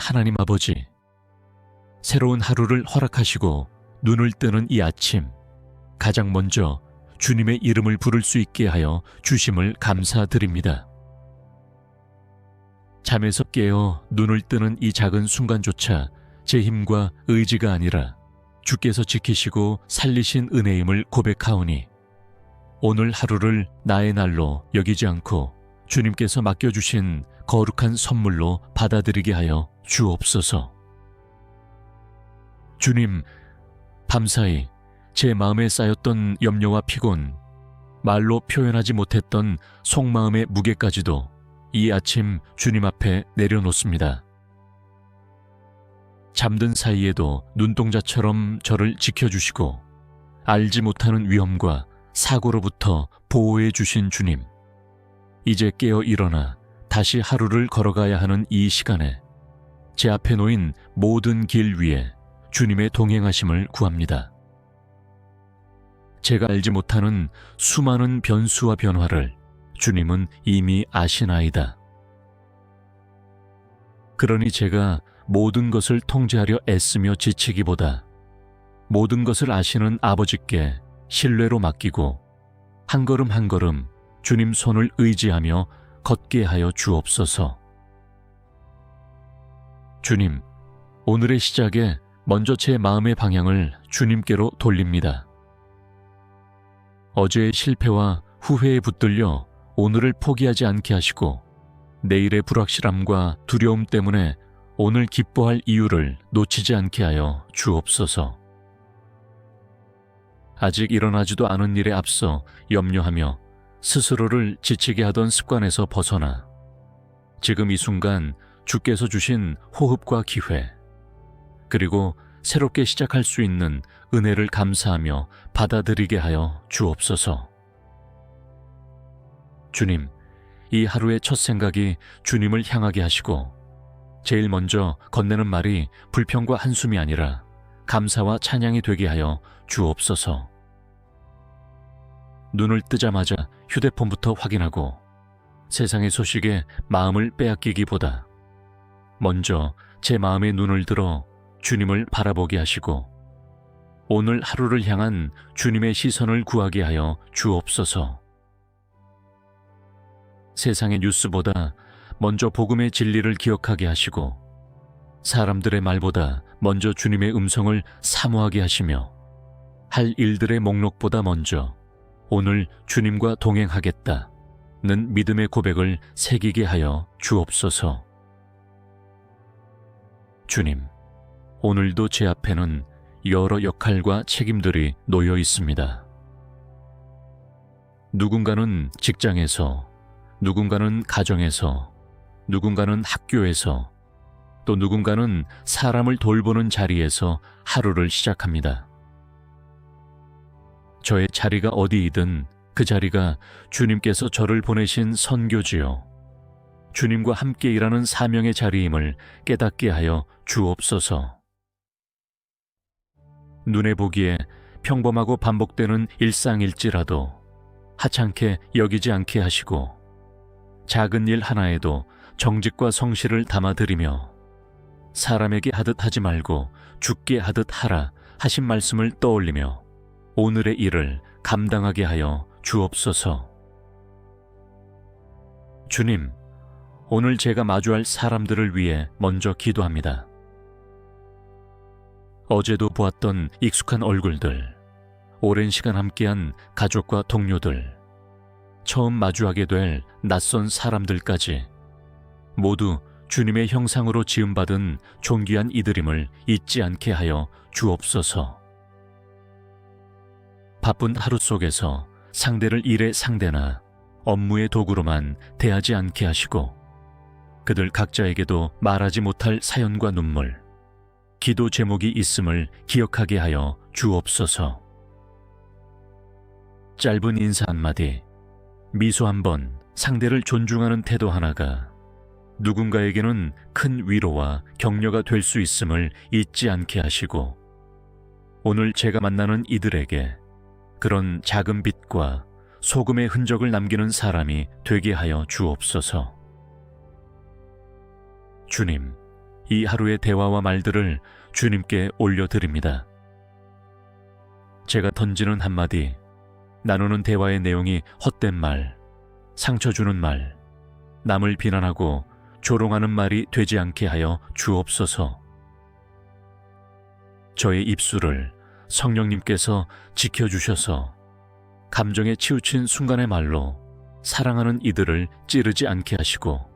하나님 아버지, 새로운 하루를 허락하시고 눈을 뜨는 이 아침, 가장 먼저 주님의 이름을 부를 수 있게 하여 주심을 감사드립니다. 잠에서 깨어 눈을 뜨는 이 작은 순간조차 제 힘과 의지가 아니라 주께서 지키시고 살리신 은혜임을 고백하오니 오늘 하루를 나의 날로 여기지 않고 주님께서 맡겨주신 거룩한 선물로 받아들이게 하여 주옵소서. 주님, 밤사이 제 마음에 쌓였던 염려와 피곤, 말로 표현하지 못했던 속마음의 무게까지도 이 아침 주님 앞에 내려놓습니다. 잠든 사이에도 눈동자처럼 저를 지켜주시고 알지 못하는 위험과 사고로부터 보호해 주신 주님, 이제 깨어 일어나 다시 하루를 걸어가야 하는 이 시간에 제 앞에 놓인 모든 길 위에 주님의 동행하심을 구합니다. 제가 알지 못하는 수많은 변수와 변화를 주님은 이미 아시나이다. 그러니 제가 모든 것을 통제하려 애쓰며 지치기보다 모든 것을 아시는 아버지께 신뢰로 맡기고 한 걸음 한 걸음 주님 손을 의지하며 걷게 하여 주옵소서. 주님, 오늘의 시작에 먼저 제 마음의 방향을 주님께로 돌립니다. 어제의 실패와 후회에 붙들려 오늘을 포기하지 않게 하시고 내일의 불확실함과 두려움 때문에 오늘 기뻐할 이유를 놓치지 않게 하여 주옵소서. 아직 일어나지도 않은 일에 앞서 염려하며 스스로를 지치게 하던 습관에서 벗어나 지금 이 순간 주께서 주신 호흡과 기회, 그리고 새롭게 시작할 수 있는 은혜를 감사하며 받아들이게 하여 주옵소서. 주님, 이 하루의 첫 생각이 주님을 향하게 하시고 제일 먼저 건네는 말이 불평과 한숨이 아니라 감사와 찬양이 되게 하여 주옵소서. 눈을 뜨자마자 휴대폰부터 확인하고 세상의 소식에 마음을 빼앗기기보다 먼저 제 마음의 눈을 들어 주님을 바라보게 하시고 오늘 하루를 향한 주님의 시선을 구하게 하여 주옵소서. 세상의 뉴스보다 먼저 복음의 진리를 기억하게 하시고 사람들의 말보다 먼저 주님의 음성을 사모하게 하시며 할 일들의 목록보다 먼저 오늘 주님과 동행하겠다는 믿음의 고백을 새기게 하여 주옵소서. 주님, 오늘도 제 앞에는 여러 역할과 책임들이 놓여 있습니다. 누군가는 직장에서, 누군가는 가정에서, 누군가는 학교에서, 또 누군가는 사람을 돌보는 자리에서 하루를 시작합니다. 저의 자리가 어디이든 그 자리가 주님께서 저를 보내신 선교지요, 주님과 함께 일하는 사명의 자리임을 깨닫게 하여 주옵소서. 눈에 보기에 평범하고 반복되는 일상일지라도 하찮게 여기지 않게 하시고 작은 일 하나에도 정직과 성실을 담아드리며 사람에게 하듯 하지 말고 주께 하듯 하라 하신 말씀을 떠올리며 오늘의 일을 감당하게 하여 주옵소서. 주님, 오늘 제가 마주할 사람들을 위해 먼저 기도합니다. 어제도 보았던 익숙한 얼굴들, 오랜 시간 함께한 가족과 동료들, 처음 마주하게 될 낯선 사람들까지 모두 주님의 형상으로 지음받은 존귀한 이들임을 잊지 않게 하여 주옵소서. 바쁜 하루 속에서 상대를 일의 상대나 업무의 도구로만 대하지 않게 하시고 그들 각자에게도 말하지 못할 사연과 눈물, 기도 제목이 있음을 기억하게 하여 주옵소서. 짧은 인사 한마디, 미소 한번, 상대를 존중하는 태도 하나가 누군가에게는 큰 위로와 격려가 될 수 있음을 잊지 않게 하시고 오늘 제가 만나는 이들에게 그런 작은 빛과 소금의 흔적을 남기는 사람이 되게 하여 주옵소서. 주님, 이 하루의 대화와 말들을 주님께 올려드립니다. 제가 던지는 한마디, 나누는 대화의 내용이 헛된 말, 상처 주는 말, 남을 비난하고 조롱하는 말이 되지 않게 하여 주옵소서. 저의 입술을 성령님께서 지켜주셔서 감정에 치우친 순간의 말로 사랑하는 이들을 찌르지 않게 하시고,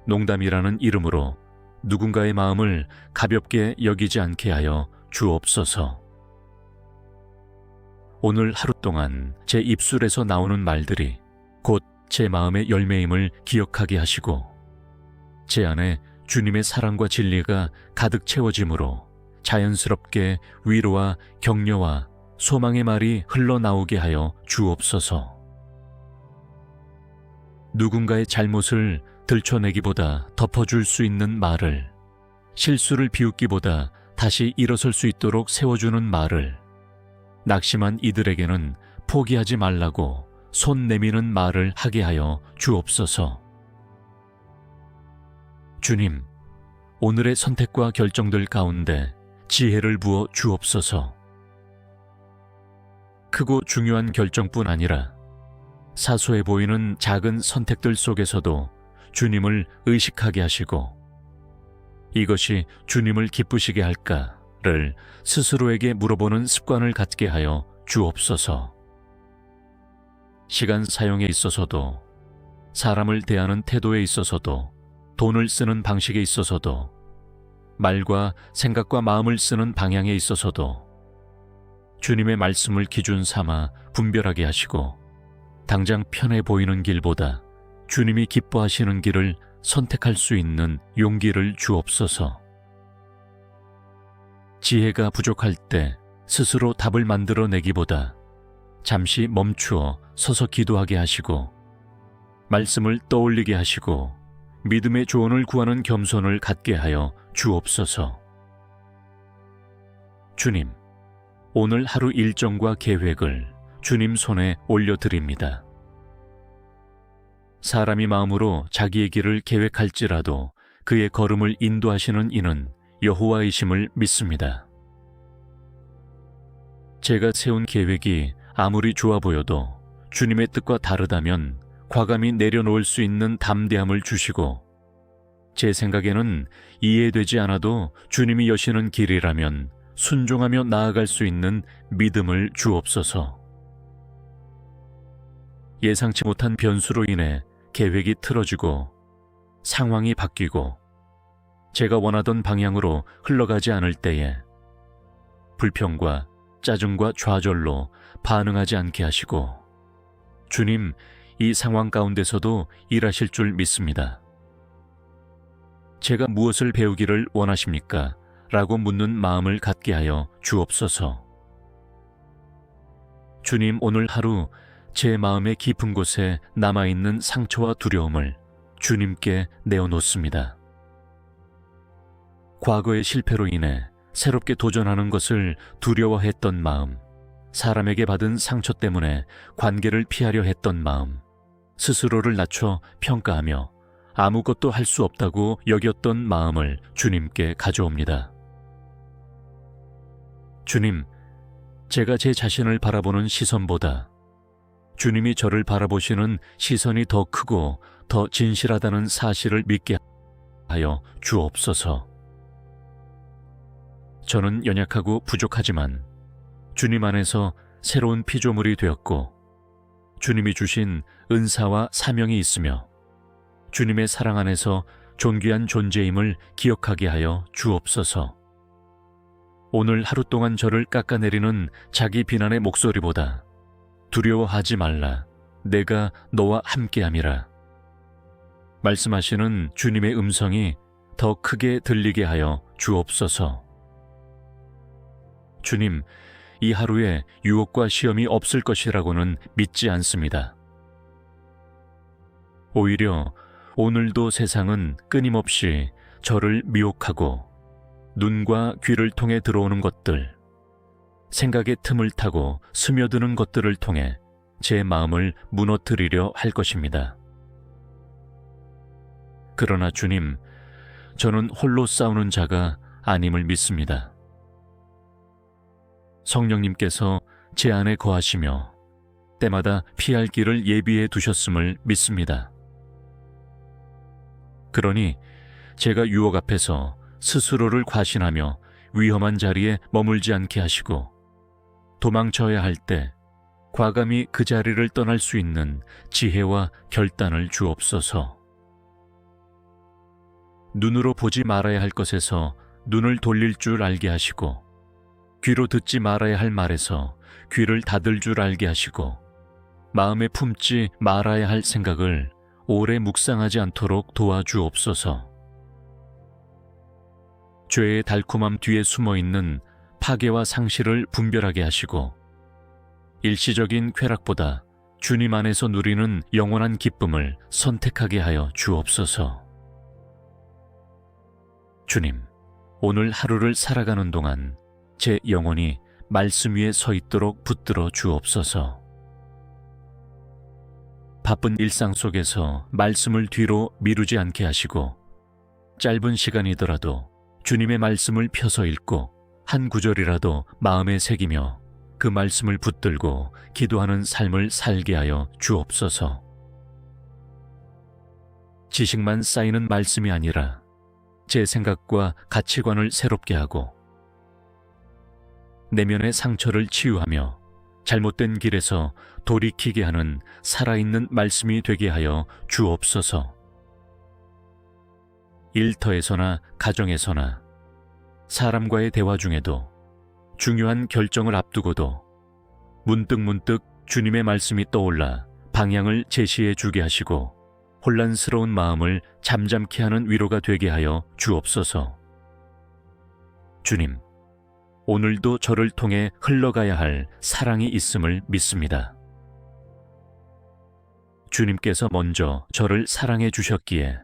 농담이라는 이름으로 누군가의 마음을 가볍게 여기지 않게 하여 주옵소서. 오늘 하루 동안 제 입술에서 나오는 말들이 곧 제 마음의 열매임을 기억하게 하시고, 제 안에 주님의 사랑과 진리가 가득 채워짐으로 자연스럽게 위로와 격려와 소망의 말이 흘러나오게 하여 주옵소서. 누군가의 잘못을 들춰내기보다 덮어줄 수 있는 말을, 실수를 비웃기보다 다시 일어설 수 있도록 세워주는 말을, 낙심한 이들에게는 포기하지 말라고 손 내미는 말을 하게 하여 주옵소서. 주님, 오늘의 선택과 결정들 가운데 지혜를 부어 주옵소서. 크고 중요한 결정뿐 아니라 사소해 보이는 작은 선택들 속에서도 주님을 의식하게 하시고, 이것이 주님을 기쁘시게 할까를 스스로에게 물어보는 습관을 갖게 하여 주옵소서. 시간 사용에 있어서도, 사람을 대하는 태도에 있어서도, 돈을 쓰는 방식에 있어서도, 말과 생각과 마음을 쓰는 방향에 있어서도 주님의 말씀을 기준 삼아 분별하게 하시고, 당장 편해 보이는 길보다 주님이 기뻐하시는 길을 선택할 수 있는 용기를 주옵소서. 지혜가 부족할 때 스스로 답을 만들어내기보다 잠시 멈추어 서서 기도하게 하시고, 말씀을 떠올리게 하시고 믿음의 조언을 구하는 겸손을 갖게 하여 주옵소서. 주님, 오늘 하루 일정과 계획을 주님 손에 올려드립니다. 사람이 마음으로 자기의 길을 계획할지라도 그의 걸음을 인도하시는 이는 여호와이심을 믿습니다. 제가 세운 계획이 아무리 좋아 보여도 주님의 뜻과 다르다면 과감히 내려놓을 수 있는 담대함을 주시고, 제 생각에는 이해되지 않아도 주님이 여시는 길이라면 순종하며 나아갈 수 있는 믿음을 주옵소서. 예상치 못한 변수로 인해 계획이 틀어지고 상황이 바뀌고 제가 원하던 방향으로 흘러가지 않을 때에 불평과 짜증과 좌절로 반응하지 않게 하시고, 주님, 이 상황 가운데서도 일하실 줄 믿습니다. 제가 무엇을 배우기를 원하십니까? 라고 묻는 마음을 갖게 하여 주옵소서. 주님, 오늘 하루 제 마음의 깊은 곳에 남아있는 상처와 두려움을 주님께 내어놓습니다. 과거의 실패로 인해 새롭게 도전하는 것을 두려워했던 마음, 사람에게 받은 상처 때문에 관계를 피하려 했던 마음, 스스로를 낮춰 평가하며 아무것도 할 수 없다고 여겼던 마음을 주님께 가져옵니다. 주님, 제가 제 자신을 바라보는 시선보다 주님이 저를 바라보시는 시선이 더 크고 더 진실하다는 사실을 믿게 하여 주옵소서. 저는 연약하고 부족하지만 주님 안에서 새로운 피조물이 되었고, 주님이 주신 은사와 사명이 있으며 주님의 사랑 안에서 존귀한 존재임을 기억하게 하여 주옵소서. 오늘 하루 동안 저를 깎아내리는 자기 비난의 목소리보다 두려워하지 말라, 내가 너와 함께함이라 말씀하시는 주님의 음성이 더 크게 들리게 하여 주옵소서. 주님, 이 하루에 유혹과 시험이 없을 것이라고는 믿지 않습니다. 오히려 오늘도 세상은 끊임없이 저를 미혹하고 눈과 귀를 통해 들어오는 것들, 생각의 틈을 타고 스며드는 것들을 통해 제 마음을 무너뜨리려 할 것입니다. 그러나 주님, 저는 홀로 싸우는 자가 아님을 믿습니다. 성령님께서 제 안에 거하시며 때마다 피할 길을 예비해 두셨음을 믿습니다. 그러니 제가 유혹 앞에서 스스로를 과신하며 위험한 자리에 머물지 않게 하시고 도망쳐야 할 때 과감히 그 자리를 떠날 수 있는 지혜와 결단을 주옵소서. 눈으로 보지 말아야 할 것에서 눈을 돌릴 줄 알게 하시고 귀로 듣지 말아야 할 말에서 귀를 닫을 줄 알게 하시고 마음에 품지 말아야 할 생각을 오래 묵상하지 않도록 도와주옵소서. 죄의 달콤함 뒤에 숨어있는 파괴와 상실을 분별하게 하시고 일시적인 쾌락보다 주님 안에서 누리는 영원한 기쁨을 선택하게 하여 주옵소서. 주님, 오늘 하루를 살아가는 동안 제 영혼이 말씀 위에 서 있도록 붙들어 주옵소서. 바쁜 일상 속에서 말씀을 뒤로 미루지 않게 하시고 짧은 시간이더라도 주님의 말씀을 펴서 읽고 한 구절이라도 마음에 새기며 그 말씀을 붙들고 기도하는 삶을 살게 하여 주옵소서. 지식만 쌓이는 말씀이 아니라 제 생각과 가치관을 새롭게 하고 내면의 상처를 치유하며 잘못된 길에서 돌이키게 하는 살아있는 말씀이 되게 하여 주옵소서. 일터에서나 가정에서나 사람과의 대화 중에도 중요한 결정을 앞두고도 문득문득 주님의 말씀이 떠올라 방향을 제시해 주게 하시고 혼란스러운 마음을 잠잠케 하는 위로가 되게 하여 주옵소서. 주님, 오늘도 저를 통해 흘러가야 할 사랑이 있음을 믿습니다. 주님께서 먼저 저를 사랑해 주셨기에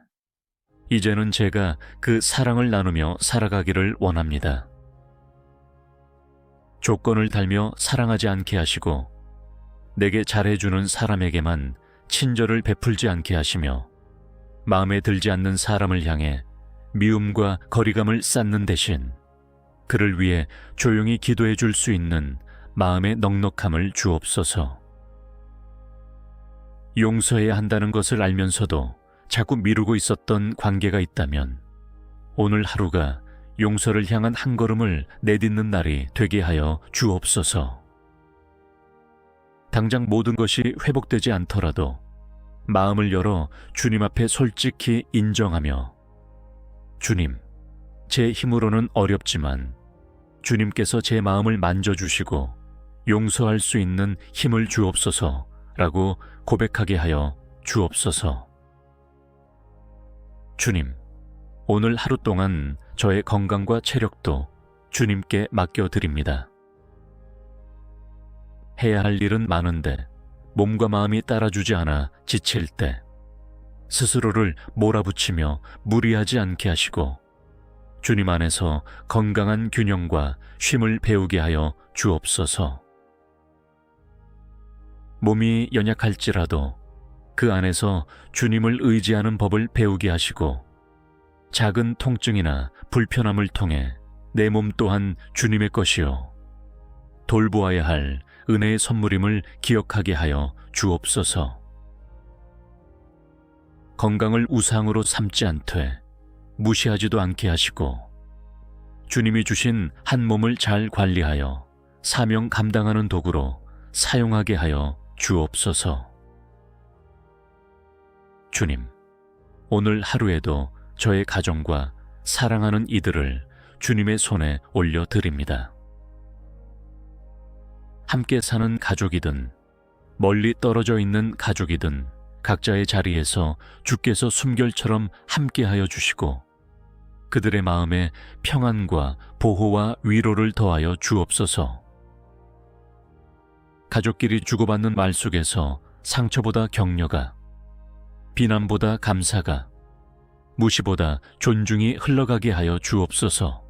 이제는 제가 그 사랑을 나누며 살아가기를 원합니다. 조건을 달며 사랑하지 않게 하시고 내게 잘해주는 사람에게만 친절을 베풀지 않게 하시며 마음에 들지 않는 사람을 향해 미움과 거리감을 쌓는 대신 그를 위해 조용히 기도해 줄 수 있는 마음의 넉넉함을 주옵소서. 용서해야 한다는 것을 알면서도 자꾸 미루고 있었던 관계가 있다면 오늘 하루가 용서를 향한 한 걸음을 내딛는 날이 되게 하여 주옵소서. 당장 모든 것이 회복되지 않더라도 마음을 열어 주님 앞에 솔직히 인정하며 주님, 제 힘으로는 어렵지만 주님께서 제 마음을 만져주시고 용서할 수 있는 힘을 주옵소서라고 고백하게 하여 주옵소서. 주님, 오늘 하루 동안 저의 건강과 체력도 주님께 맡겨드립니다. 해야 할 일은 많은데 몸과 마음이 따라주지 않아 지칠 때 스스로를 몰아붙이며 무리하지 않게 하시고 주님 안에서 건강한 균형과 쉼을 배우게 하여 주옵소서. 몸이 연약할지라도 그 안에서 주님을 의지하는 법을 배우게 하시고 작은 통증이나 불편함을 통해 내 몸 또한 주님의 것이요 돌보아야 할 은혜의 선물임을 기억하게 하여 주옵소서. 건강을 우상으로 삼지 않되 무시하지도 않게 하시고 주님이 주신 한 몸을 잘 관리하여 사명 감당하는 도구로 사용하게 하여 주옵소서. 주님, 오늘 하루에도 저의 가정과 사랑하는 이들을 주님의 손에 올려드립니다. 함께 사는 가족이든 멀리 떨어져 있는 가족이든 각자의 자리에서 주께서 숨결처럼 함께하여 주시고 그들의 마음에 평안과 보호와 위로를 더하여 주옵소서. 가족끼리 주고받는 말 속에서 상처보다 격려가, 비난보다 감사가, 무시보다 존중이 흘러가게 하여 주옵소서.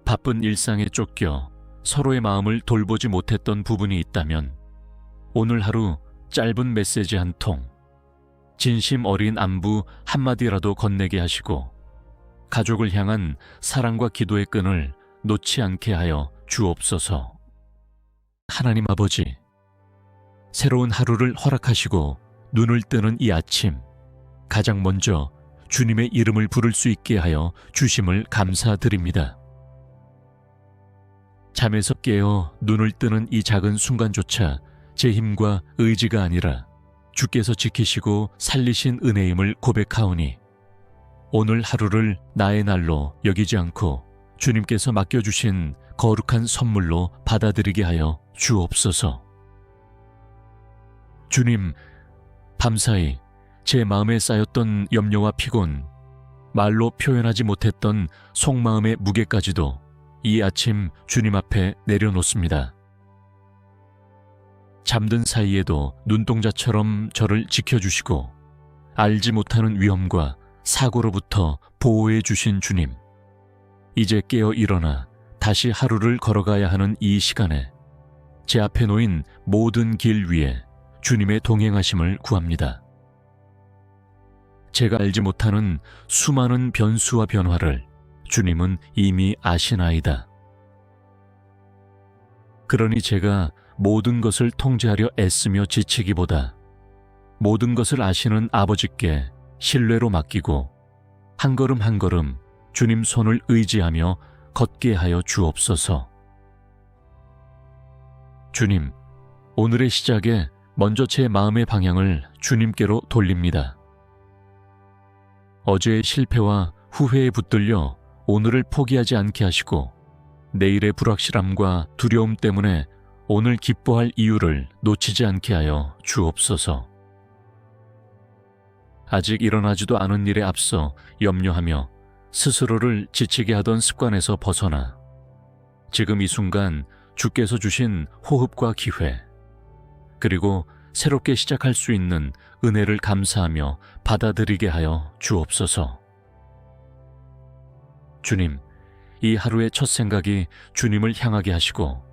바쁜 일상에 쫓겨 서로의 마음을 돌보지 못했던 부분이 있다면 오늘 하루 짧은 메시지 한 통, 진심 어린 안부 한마디라도 건네게 하시고 가족을 향한 사랑과 기도의 끈을 놓지 않게 하여 주옵소서. 하나님 아버지, 새로운 하루를 허락하시고 눈을 뜨는 이 아침, 가장 먼저 주님의 이름을 부를 수 있게 하여 주심을 감사드립니다. 잠에서 깨어 눈을 뜨는 이 작은 순간조차 제 힘과 의지가 아니라 주께서 지키시고 살리신 은혜임을 고백하오니 오늘 하루를 나의 날로 여기지 않고 주님께서 맡겨주신 거룩한 선물로 받아들이게 하여 주옵소서. 주님, 밤사이 제 마음에 쌓였던 염려와 피곤, 말로 표현하지 못했던 속마음의 무게까지도 이 아침 주님 앞에 내려놓습니다. 잠든 사이에도 눈동자처럼 저를 지켜주시고 알지 못하는 위험과 사고로부터 보호해 주신 주님, 이제 깨어 일어나 다시 하루를 걸어가야 하는 이 시간에 제 앞에 놓인 모든 길 위에 주님의 동행하심을 구합니다. 제가 알지 못하는 수많은 변수와 변화를 주님은 이미 아시나이다. 그러니 제가 모든 것을 통제하려 애쓰며 지치기보다 모든 것을 아시는 아버지께 신뢰로 맡기고 한 걸음 한 걸음 주님 손을 의지하며 걷게 하여 주옵소서. 주님, 오늘의 시작에 먼저 제 마음의 방향을 주님께로 돌립니다. 어제의 실패와 후회에 붙들려 오늘을 포기하지 않게 하시고 내일의 불확실함과 두려움 때문에 오늘 기뻐할 이유를 놓치지 않게 하여 주옵소서. 아직 일어나지도 않은 일에 앞서 염려하며 스스로를 지치게 하던 습관에서 벗어나 지금 이 순간 주께서 주신 호흡과 기회, 그리고 새롭게 시작할 수 있는 은혜를 감사하며 받아들이게 하여 주옵소서. 주님, 이 하루의 첫 생각이 주님을 향하게 하시고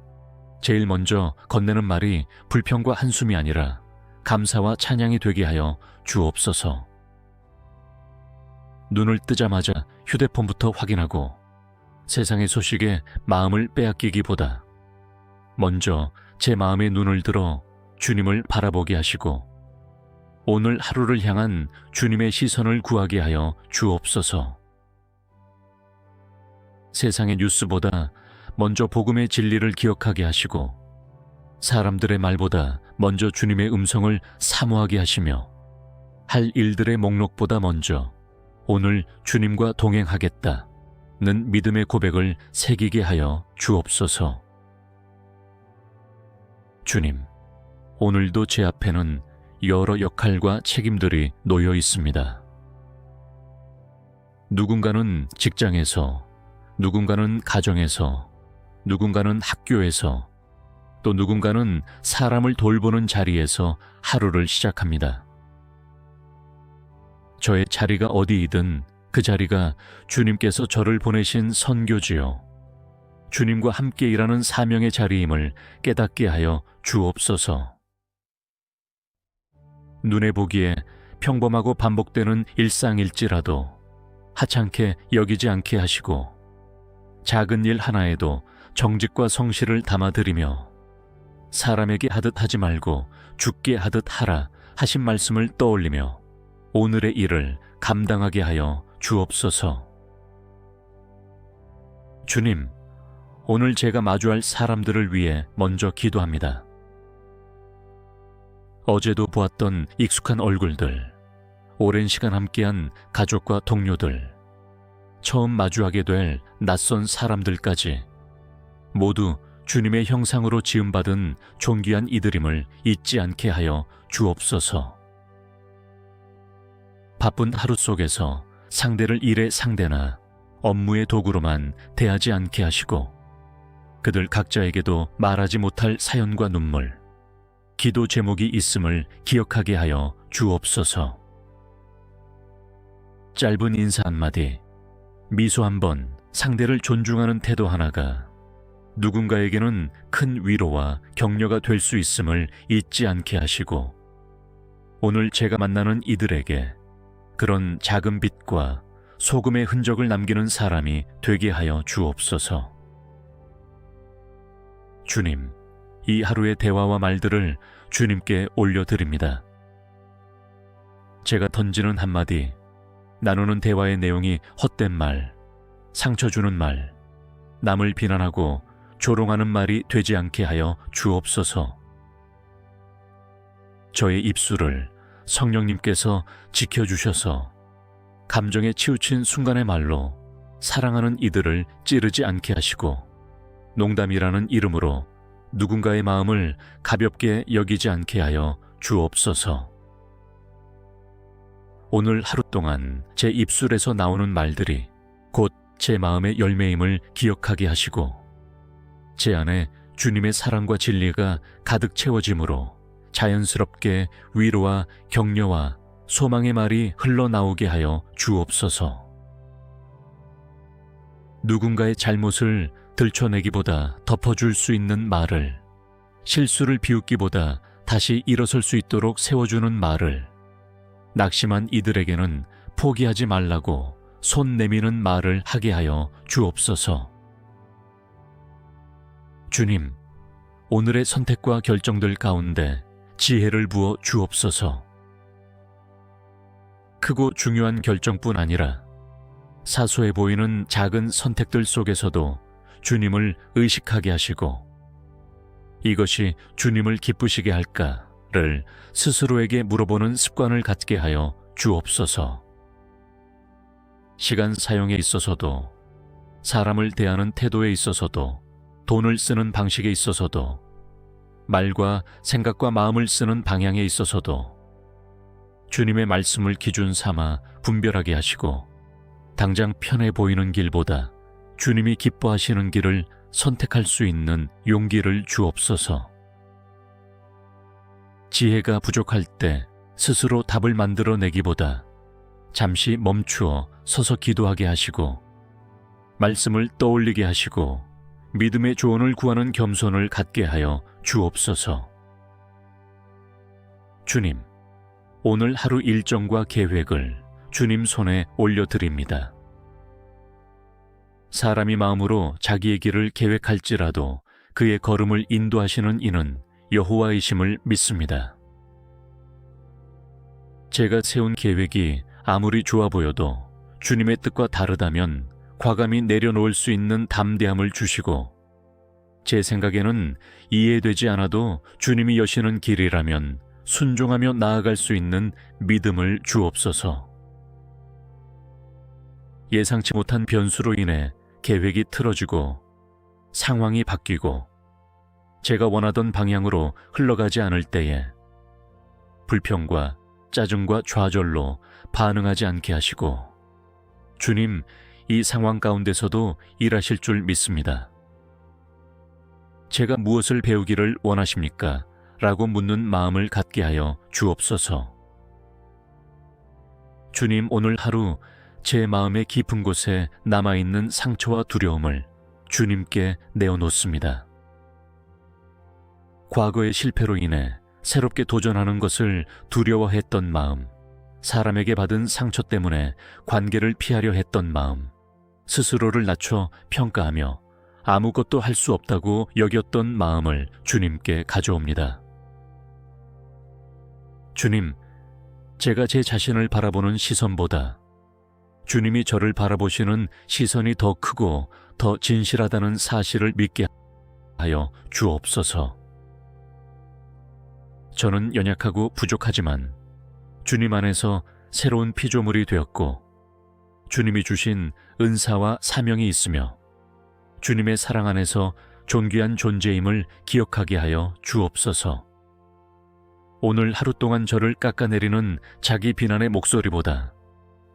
제일 먼저 건네는 말이 불평과 한숨이 아니라 감사와 찬양이 되게 하여 주옵소서. 눈을 뜨자마자 휴대폰부터 확인하고 세상의 소식에 마음을 빼앗기기보다 먼저 제 마음의 눈을 들어 주님을 바라보게 하시고 오늘 하루를 향한 주님의 시선을 구하게 하여 주옵소서. 세상의 뉴스보다 먼저 복음의 진리를 기억하게 하시고 사람들의 말보다 먼저 주님의 음성을 사모하게 하시며 할 일들의 목록보다 먼저 오늘 주님과 동행하겠다는 믿음의 고백을 새기게 하여 주옵소서. 주님, 오늘도 제 앞에는 여러 역할과 책임들이 놓여 있습니다. 누군가는 직장에서, 누군가는 가정에서, 누군가는 학교에서, 또 누군가는 사람을 돌보는 자리에서 하루를 시작합니다. 저의 자리가 어디이든 그 자리가 주님께서 저를 보내신 선교지요, 주님과 함께 일하는 사명의 자리임을 깨닫게 하여 주옵소서. 눈에 보기에 평범하고 반복되는 일상일지라도 하찮게 여기지 않게 하시고 작은 일 하나에도 정직과 성실을 담아드리며 사람에게 하듯 하지 말고 주께 하듯 하라 하신 말씀을 떠올리며 오늘의 일을 감당하게 하여 주옵소서. 주님, 오늘 제가 마주할 사람들을 위해 먼저 기도합니다. 어제도 보았던 익숙한 얼굴들, 오랜 시간 함께한 가족과 동료들, 처음 마주하게 될 낯선 사람들까지 모두 주님의 형상으로 지음받은 존귀한 이들임을 잊지 않게 하여 주옵소서. 바쁜 하루 속에서 상대를 일의 상대나 업무의 도구로만 대하지 않게 하시고 그들 각자에게도 말하지 못할 사연과 눈물, 기도 제목이 있음을 기억하게 하여 주옵소서. 짧은 인사 한마디, 미소 한번, 상대를 존중하는 태도 하나가 누군가에게는 큰 위로와 격려가 될 수 있음을 잊지 않게 하시고 오늘 제가 만나는 이들에게 그런 작은 빛과 소금의 흔적을 남기는 사람이 되게 하여 주옵소서. 주님, 이 하루의 대화와 말들을 주님께 올려드립니다. 제가 던지는 한마디, 나누는 대화의 내용이 헛된 말, 상처 주는 말, 남을 비난하고 조롱하는 말이 되지 않게 하여 주옵소서. 저의 입술을 성령님께서 지켜주셔서 감정에 치우친 순간의 말로 사랑하는 이들을 찌르지 않게 하시고 농담이라는 이름으로 누군가의 마음을 가볍게 여기지 않게 하여 주옵소서. 오늘 하루 동안 제 입술에서 나오는 말들이 곧 제 마음의 열매임을 기억하게 하시고 제 안에 주님의 사랑과 진리가 가득 채워짐으로 자연스럽게 위로와 격려와 소망의 말이 흘러나오게 하여 주옵소서. 누군가의 잘못을 들춰내기보다 덮어줄 수 있는 말을, 실수를 비웃기보다 다시 일어설 수 있도록 세워주는 말을, 낙심한 이들에게는 포기하지 말라고 손 내미는 말을 하게 하여 주옵소서. 주님, 오늘의 선택과 결정들 가운데 지혜를 부어 주옵소서. 크고 중요한 결정뿐 아니라 사소해 보이는 작은 선택들 속에서도 주님을 의식하게 하시고 이것이 주님을 기쁘시게 할까를 스스로에게 물어보는 습관을 갖게 하여 주옵소서. 시간 사용에 있어서도, 사람을 대하는 태도에 있어서도, 돈을 쓰는 방식에 있어서도, 말과 생각과 마음을 쓰는 방향에 있어서도 주님의 말씀을 기준 삼아 분별하게 하시고 당장 편해 보이는 길보다 주님이 기뻐하시는 길을 선택할 수 있는 용기를 주옵소서. 지혜가 부족할 때 스스로 답을 만들어내기보다 잠시 멈추어 서서 기도하게 하시고 말씀을 떠올리게 하시고 믿음의 조언을 구하는 겸손을 갖게 하여 주옵소서. 주님, 오늘 하루 일정과 계획을 주님 손에 올려드립니다. 사람이 마음으로 자기의 길을 계획할지라도 그의 걸음을 인도하시는 이는 여호와이심을 믿습니다. 제가 세운 계획이 아무리 좋아 보여도 주님의 뜻과 다르다면 과감히 내려놓을 수 있는 담대함을 주시고 제 생각에는 이해되지 않아도 주님이 여시는 길이라면 순종하며 나아갈 수 있는 믿음을 주옵소서. 예상치 못한 변수로 인해 계획이 틀어지고 상황이 바뀌고 제가 원하던 방향으로 흘러가지 않을 때에 불평과 짜증과 좌절로 반응하지 않게 하시고 주님, 이 상황 가운데서도 일하실 줄 믿습니다. 제가 무엇을 배우기를 원하십니까? 라고 묻는 마음을 갖게 하여 주옵소서. 주님, 오늘 하루 제 마음의 깊은 곳에 남아있는 상처와 두려움을 주님께 내어놓습니다. 과거의 실패로 인해 새롭게 도전하는 것을 두려워했던 마음, 사람에게 받은 상처 때문에 관계를 피하려 했던 마음, 스스로를 낮춰 평가하며 아무것도 할 수 없다고 여겼던 마음을 주님께 가져옵니다. 주님, 제가 제 자신을 바라보는 시선보다 주님이 저를 바라보시는 시선이 더 크고 더 진실하다는 사실을 믿게 하여 주옵소서. 저는 연약하고 부족하지만 주님 안에서 새로운 피조물이 되었고 주님이 주신 은사와 사명이 있으며 주님의 사랑 안에서 존귀한 존재임을 기억하게 하여 주옵소서. 오늘 하루 동안 저를 깎아내리는 자기 비난의 목소리보다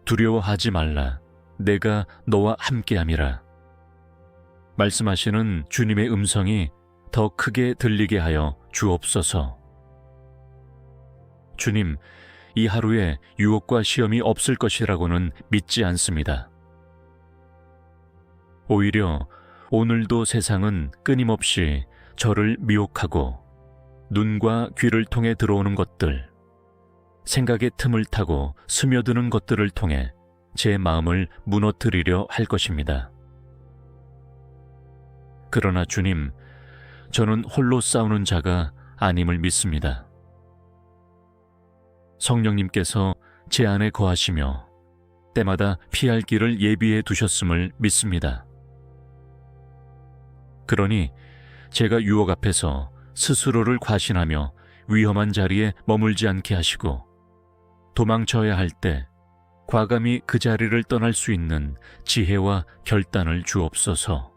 두려워하지 말라, 내가 너와 함께함이라 말씀하시는 주님의 음성이 더 크게 들리게 하여 주옵소서. 주님, 이 하루에 유혹과 시험이 없을 것이라고는 믿지 않습니다. 오히려 오늘도 세상은 끊임없이 저를 미혹하고 눈과 귀를 통해 들어오는 것들, 생각의 틈을 타고 스며드는 것들을 통해 제 마음을 무너뜨리려 할 것입니다. 그러나 주님, 저는 홀로 싸우는 자가 아님을 믿습니다. 성령님께서 제 안에 거하시며 때마다 피할 길을 예비해 두셨음을 믿습니다. 그러니 제가 유혹 앞에서 스스로를 과신하며 위험한 자리에 머물지 않게 하시고 도망쳐야 할 때 과감히 그 자리를 떠날 수 있는 지혜와 결단을 주옵소서.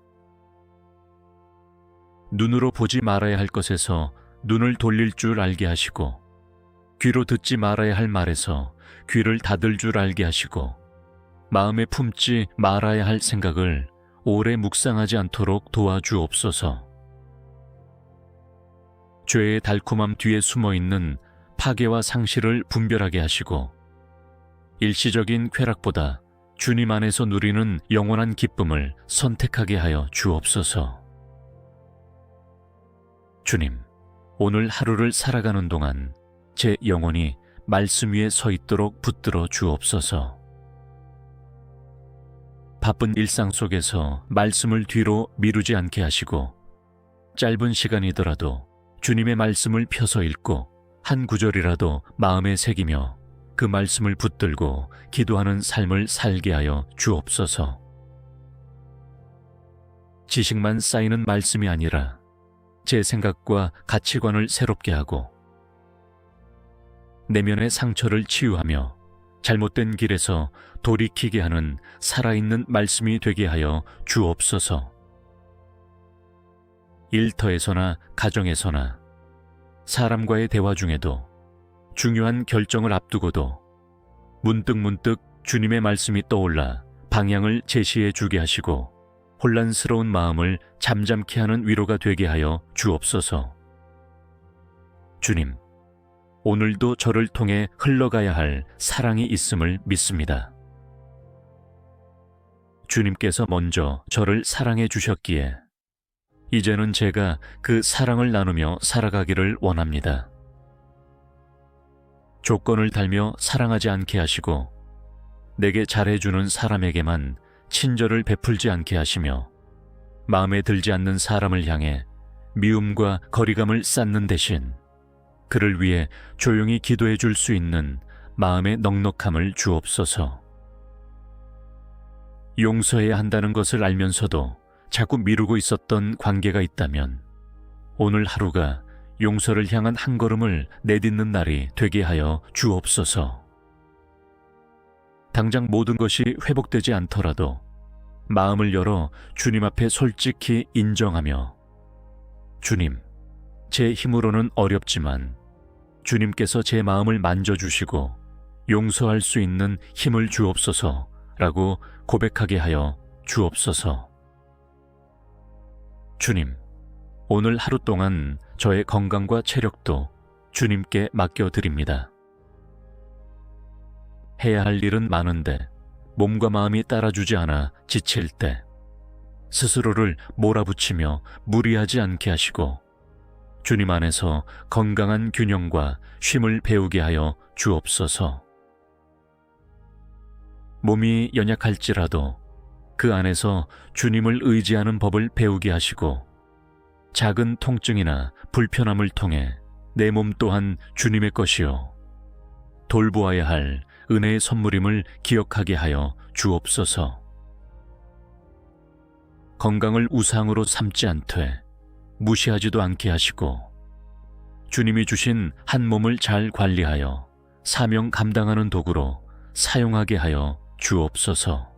눈으로 보지 말아야 할 것에서 눈을 돌릴 줄 알게 하시고 귀로 듣지 말아야 할 말에서 귀를 닫을 줄 알게 하시고 마음에 품지 말아야 할 생각을 오래 묵상하지 않도록 도와주옵소서. 죄의 달콤함 뒤에 숨어있는 파괴와 상실을 분별하게 하시고 일시적인 쾌락보다 주님 안에서 누리는 영원한 기쁨을 선택하게 하여 주옵소서. 주님, 오늘 하루를 살아가는 동안 제 영혼이 말씀 위에 서 있도록 붙들어 주옵소서. 바쁜 일상 속에서 말씀을 뒤로 미루지 않게 하시고 짧은 시간이더라도 주님의 말씀을 펴서 읽고 한 구절이라도 마음에 새기며 그 말씀을 붙들고 기도하는 삶을 살게 하여 주옵소서. 지식만 쌓이는 말씀이 아니라 제 생각과 가치관을 새롭게 하고 내면의 상처를 치유하며 잘못된 길에서 돌이키게 하는 살아있는 말씀이 되게 하여 주옵소서. 일터에서나 가정에서나 사람과의 대화 중에도 중요한 결정을 앞두고도 문득문득 주님의 말씀이 떠올라 방향을 제시해 주게 하시고 혼란스러운 마음을 잠잠케 하는 위로가 되게 하여 주옵소서. 주님, 오늘도 저를 통해 흘러가야 할 사랑이 있음을 믿습니다. 주님께서 먼저 저를 사랑해 주셨기에 이제는 제가 그 사랑을 나누며 살아가기를 원합니다. 조건을 달며 사랑하지 않게 하시고 내게 잘해주는 사람에게만 친절을 베풀지 않게 하시며 마음에 들지 않는 사람을 향해 미움과 거리감을 쌓는 대신 그를 위해 조용히 기도해 줄 수 있는 마음의 넉넉함을 주옵소서. 용서해야 한다는 것을 알면서도 자꾸 미루고 있었던 관계가 있다면 오늘 하루가 용서를 향한 한 걸음을 내딛는 날이 되게 하여 주옵소서. 당장 모든 것이 회복되지 않더라도 마음을 열어 주님 앞에 솔직히 인정하며 주님, 제 힘으로는 어렵지만 주님께서 제 마음을 만져주시고 용서할 수 있는 힘을 주옵소서라고 고백하게 하여 주옵소서. 주님, 오늘 하루 동안 저의 건강과 체력도 주님께 맡겨드립니다. 해야 할 일은 많은데 몸과 마음이 따라주지 않아 지칠 때 스스로를 몰아붙이며 무리하지 않게 하시고 주님 안에서 건강한 균형과 쉼을 배우게 하여 주옵소서. 몸이 연약할지라도 그 안에서 주님을 의지하는 법을 배우게 하시고 작은 통증이나 불편함을 통해 내 몸 또한 주님의 것이요 돌보아야 할 은혜의 선물임을 기억하게 하여 주옵소서. 건강을 우상으로 삼지 않되 무시하지도 않게 하시고 주님이 주신 한 몸을 잘 관리하여 사명 감당하는 도구로 사용하게 하여 주옵소서.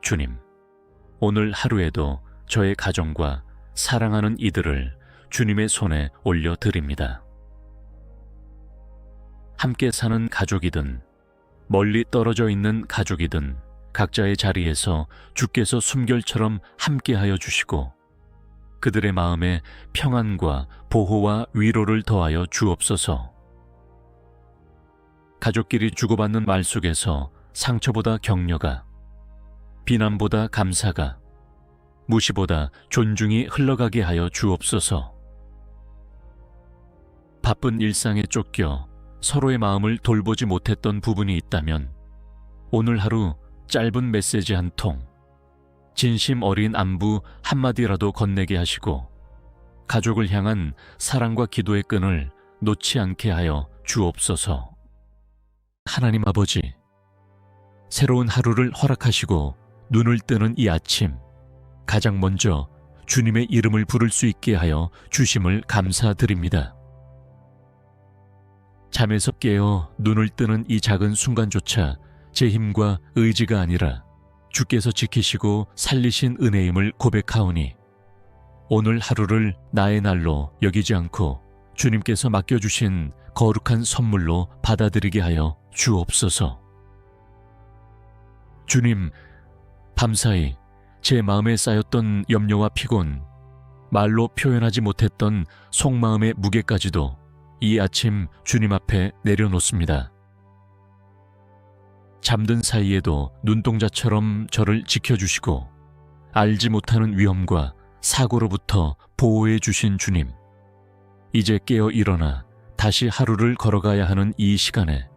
주님, 오늘 하루에도 저의 가정과 사랑하는 이들을 주님의 손에 올려드립니다. 함께 사는 가족이든 멀리 떨어져 있는 가족이든 각자의 자리에서 주께서 숨결처럼 함께하여 주시고 그들의 마음에 평안과 보호와 위로를 더하여 주옵소서. 가족끼리 주고받는 말 속에서 상처보다 격려가, 비난보다 감사가, 무시보다 존중이 흘러가게 하여 주옵소서. 바쁜 일상에 쫓겨 서로의 마음을 돌보지 못했던 부분이 있다면 오늘 하루 짧은 메시지 한 통, 진심 어린 안부 한마디라도 건네게 하시고 가족을 향한 사랑과 기도의 끈을 놓지 않게 하여 주옵소서. 하나님 아버지, 새로운 하루를 허락하시고 눈을 뜨는 이 아침, 가장 먼저 주님의 이름을 부를 수 있게 하여 주심을 감사드립니다. 잠에서 깨어 눈을 뜨는 이 작은 순간조차 제 힘과 의지가 아니라 주께서 지키시고 살리신 은혜임을 고백하오니 오늘 하루를 나의 날로 여기지 않고 주님께서 맡겨주신 거룩한 선물로 받아들이게 하여 주옵소서. 주님, 밤사이 제 마음에 쌓였던 염려와 피곤, 말로 표현하지 못했던 속마음의 무게까지도 이 아침 주님 앞에 내려놓습니다. 잠든 사이에도 눈동자처럼 저를 지켜주시고 알지 못하는 위험과 사고로부터 보호해 주신 주님, 이제 깨어 일어나 다시 하루를 걸어가야 하는 이 시간에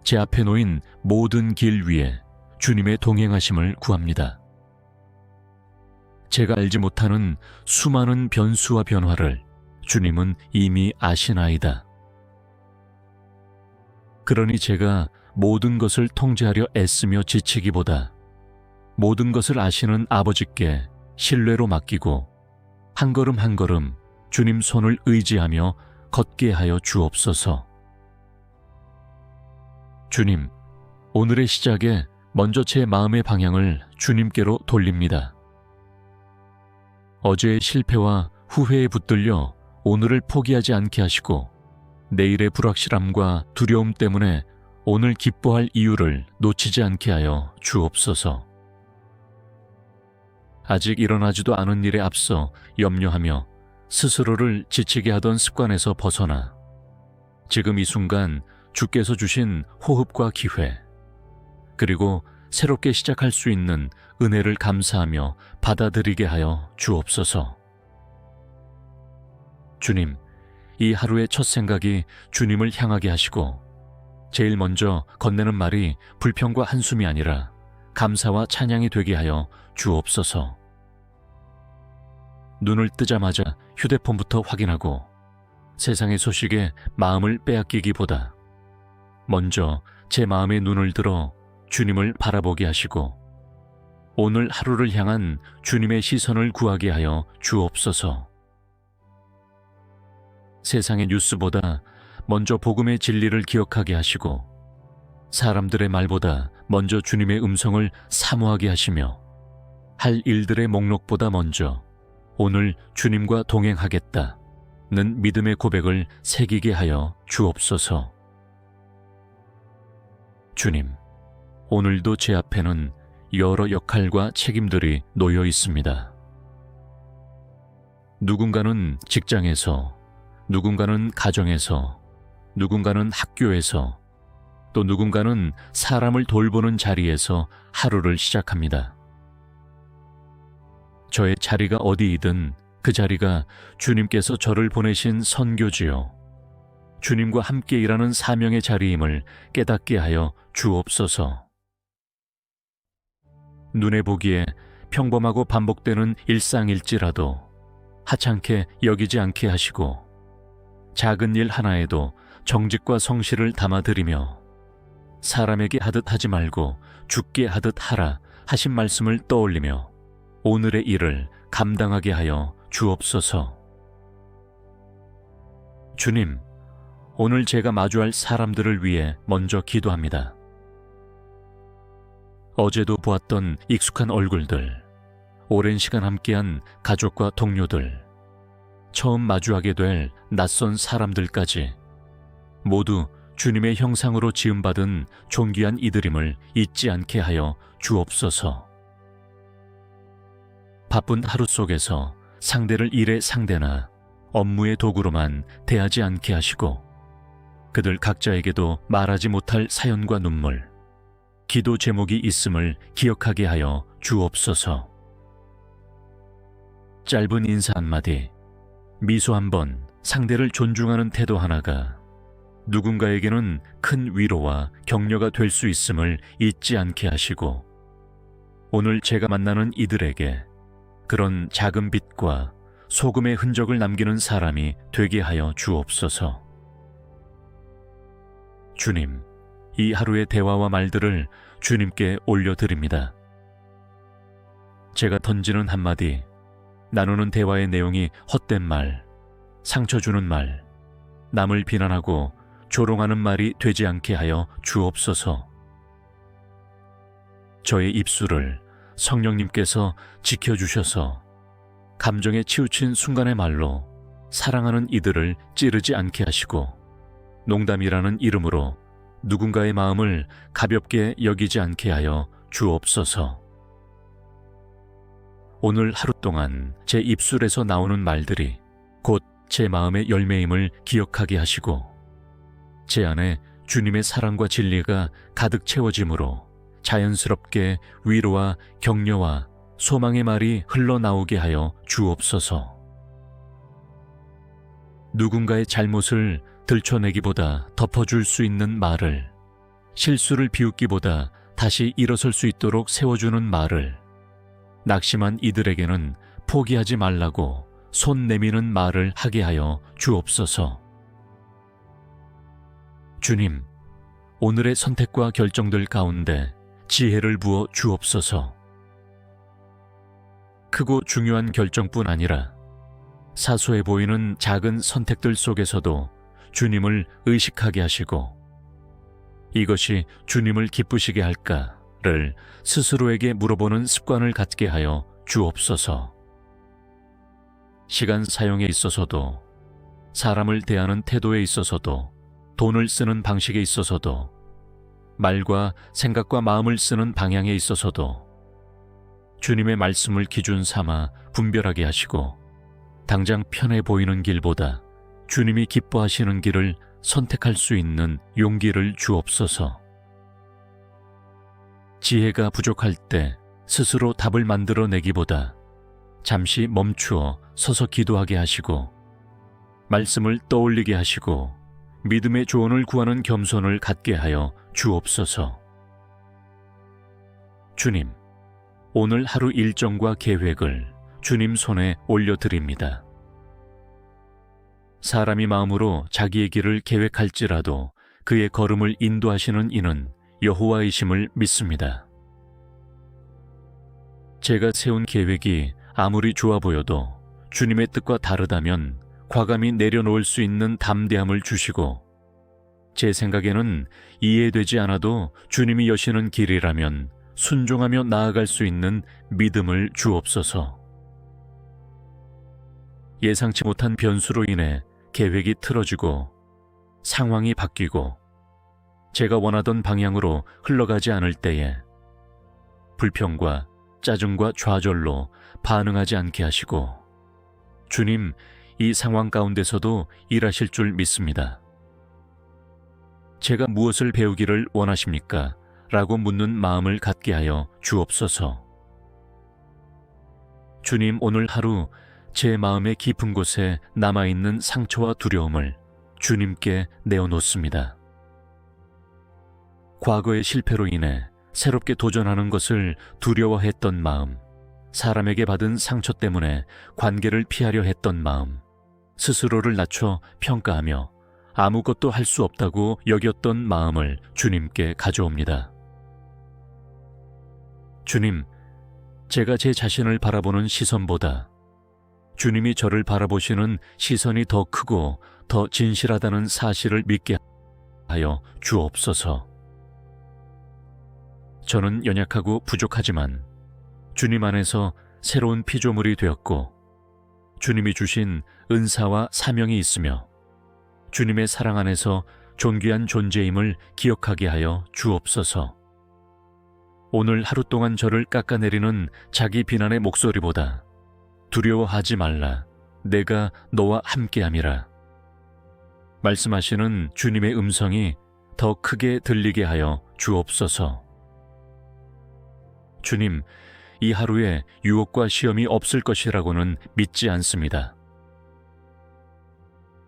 제 앞에 놓인 모든 길 위에 주님의 동행하심을 구합니다. 제가 알지 못하는 수많은 변수와 변화를 주님은 이미 아시나이다. 그러니 제가 모든 것을 통제하려 애쓰며 지치기보다 모든 것을 아시는 아버지께 신뢰로 맡기고 한 걸음 한 걸음 주님 손을 의지하며 걷게 하여 주옵소서. 주님, 오늘의 시작에 먼저 제 마음의 방향을 주님께로 돌립니다. 어제의 실패와 후회에 붙들려 오늘을 포기하지 않게 하시고 내일의 불확실함과 두려움 때문에 오늘 기뻐할 이유를 놓치지 않게 하여 주옵소서. 아직 일어나지도 않은 일에 앞서 염려하며 스스로를 지치게 하던 습관에서 벗어나 지금 이 순간 주께서 주신 호흡과 기회, 그리고 새롭게 시작할 수 있는 은혜를 감사하며 받아들이게 하여 주옵소서. 주님, 이 하루의 첫 생각이 주님을 향하게 하시고 제일 먼저 건네는 말이 불평과 한숨이 아니라 감사와 찬양이 되게 하여 주옵소서. 눈을 뜨자마자 휴대폰부터 확인하고 세상의 소식에 마음을 빼앗기기보다 먼저 제 마음의 눈을 들어 주님을 바라보게 하시고 오늘 하루를 향한 주님의 시선을 구하게 하여 주옵소서. 세상의 뉴스보다 먼저 복음의 진리를 기억하게 하시고 사람들의 말보다 먼저 주님의 음성을 사모하게 하시며 할 일들의 목록보다 먼저 오늘 주님과 동행하겠다는 믿음의 고백을 새기게 하여 주옵소서. 주님, 오늘도 제 앞에는 여러 역할과 책임들이 놓여 있습니다. 누군가는 직장에서, 누군가는 가정에서, 누군가는 학교에서, 또 누군가는 사람을 돌보는 자리에서 하루를 시작합니다. 저의 자리가 어디이든 그 자리가 주님께서 저를 보내신 선교지요, 주님과 함께 일하는 사명의 자리임을 깨닫게 하여 주옵소서. 눈에 보기에 평범하고 반복되는 일상일지라도 하찮게 여기지 않게 하시고 작은 일 하나에도 정직과 성실을 담아드리며 사람에게 하듯 하지 말고 주께 하듯 하라 하신 말씀을 떠올리며 오늘의 일을 감당하게 하여 주옵소서. 주님, 오늘 제가 마주할 사람들을 위해 먼저 기도합니다. 어제도 보았던 익숙한 얼굴들, 오랜 시간 함께한 가족과 동료들, 처음 마주하게 될 낯선 사람들까지 모두 주님의 형상으로 지음받은 존귀한 이들임을 잊지 않게 하여 주옵소서. 바쁜 하루 속에서 상대를 일의 상대나 업무의 도구로만 대하지 않게 하시고 그들 각자에게도 말하지 못할 사연과 눈물, 기도 제목이 있음을 기억하게 하여 주옵소서. 짧은 인사 한마디, 미소 한번, 상대를 존중하는 태도 하나가 누군가에게는 큰 위로와 격려가 될 수 있음을 잊지 않게 하시고, 오늘 제가 만나는 이들에게 그런 작은 빛과 소금의 흔적을 남기는 사람이 되게 하여 주옵소서. 주님, 이 하루의 대화와 말들을 주님께 올려드립니다. 제가 던지는 한마디, 나누는 대화의 내용이 헛된 말, 상처 주는 말, 남을 비난하고 조롱하는 말이 되지 않게 하여 주옵소서. 저의 입술을 성령님께서 지켜주셔서 감정에 치우친 순간의 말로 사랑하는 이들을 찌르지 않게 하시고, 농담이라는 이름으로 누군가의 마음을 가볍게 여기지 않게 하여 주옵소서. 오늘 하루 동안 제 입술에서 나오는 말들이 곧 제 마음의 열매임을 기억하게 하시고, 제 안에 주님의 사랑과 진리가 가득 채워짐으로 자연스럽게 위로와 격려와 소망의 말이 흘러나오게 하여 주옵소서. 누군가의 잘못을 들춰내기보다 덮어줄 수 있는 말을, 실수를 비웃기보다 다시 일어설 수 있도록 세워주는 말을, 낙심한 이들에게는 포기하지 말라고 손 내미는 말을 하게 하여 주옵소서. 주님, 오늘의 선택과 결정들 가운데 지혜를 부어 주옵소서. 크고 중요한 결정뿐 아니라 사소해 보이는 작은 선택들 속에서도 주님을 의식하게 하시고, 이것이 주님을 기쁘시게 할까를 스스로에게 물어보는 습관을 갖게 하여 주옵소서. 시간 사용에 있어서도, 사람을 대하는 태도에 있어서도, 돈을 쓰는 방식에 있어서도, 말과 생각과 마음을 쓰는 방향에 있어서도 주님의 말씀을 기준 삼아 분별하게 하시고, 당장 편해 보이는 길보다 주님이 기뻐하시는 길을 선택할 수 있는 용기를 주옵소서. 지혜가 부족할 때 스스로 답을 만들어내기보다 잠시 멈추어 서서 기도하게 하시고, 말씀을 떠올리게 하시고 믿음의 조언을 구하는 겸손을 갖게 하여 주옵소서. 주님, 오늘 하루 일정과 계획을 주님 손에 올려드립니다. 사람이 마음으로 자기의 길을 계획할지라도 그의 걸음을 인도하시는 이는 여호와이심을 믿습니다. 제가 세운 계획이 아무리 좋아 보여도 주님의 뜻과 다르다면 과감히 내려놓을 수 있는 담대함을 주시고, 제 생각에는 이해되지 않아도 주님이 여시는 길이라면 순종하며 나아갈 수 있는 믿음을 주옵소서. 예상치 못한 변수로 인해 계획이 틀어지고 상황이 바뀌고 제가 원하던 방향으로 흘러가지 않을 때에 불평과 짜증과 좌절로 반응하지 않게 하시고, 주님, 이 상황 가운데서도 일하실 줄 믿습니다. 제가 무엇을 배우기를 원하십니까? 라고 묻는 마음을 갖게 하여 주옵소서. 주님, 오늘 하루 제 마음의 깊은 곳에 남아있는 상처와 두려움을 주님께 내어놓습니다. 과거의 실패로 인해 새롭게 도전하는 것을 두려워했던 마음, 사람에게 받은 상처 때문에 관계를 피하려 했던 마음, 스스로를 낮춰 평가하며 아무것도 할 수 없다고 여겼던 마음을 주님께 가져옵니다. 주님, 제가 제 자신을 바라보는 시선보다 주님이 저를 바라보시는 시선이 더 크고 더 진실하다는 사실을 믿게 하여 주옵소서. 저는 연약하고 부족하지만 주님 안에서 새로운 피조물이 되었고, 주님이 주신 은사와 사명이 있으며 주님의 사랑 안에서 존귀한 존재임을 기억하게 하여 주옵소서. 오늘 하루 동안 저를 깎아내리는 자기 비난의 목소리보다 두려워하지 말라, 내가 너와 함께함이라 말씀하시는 주님의 음성이 더 크게 들리게 하여 주옵소서. 주님, 이 하루에 유혹과 시험이 없을 것이라고는 믿지 않습니다.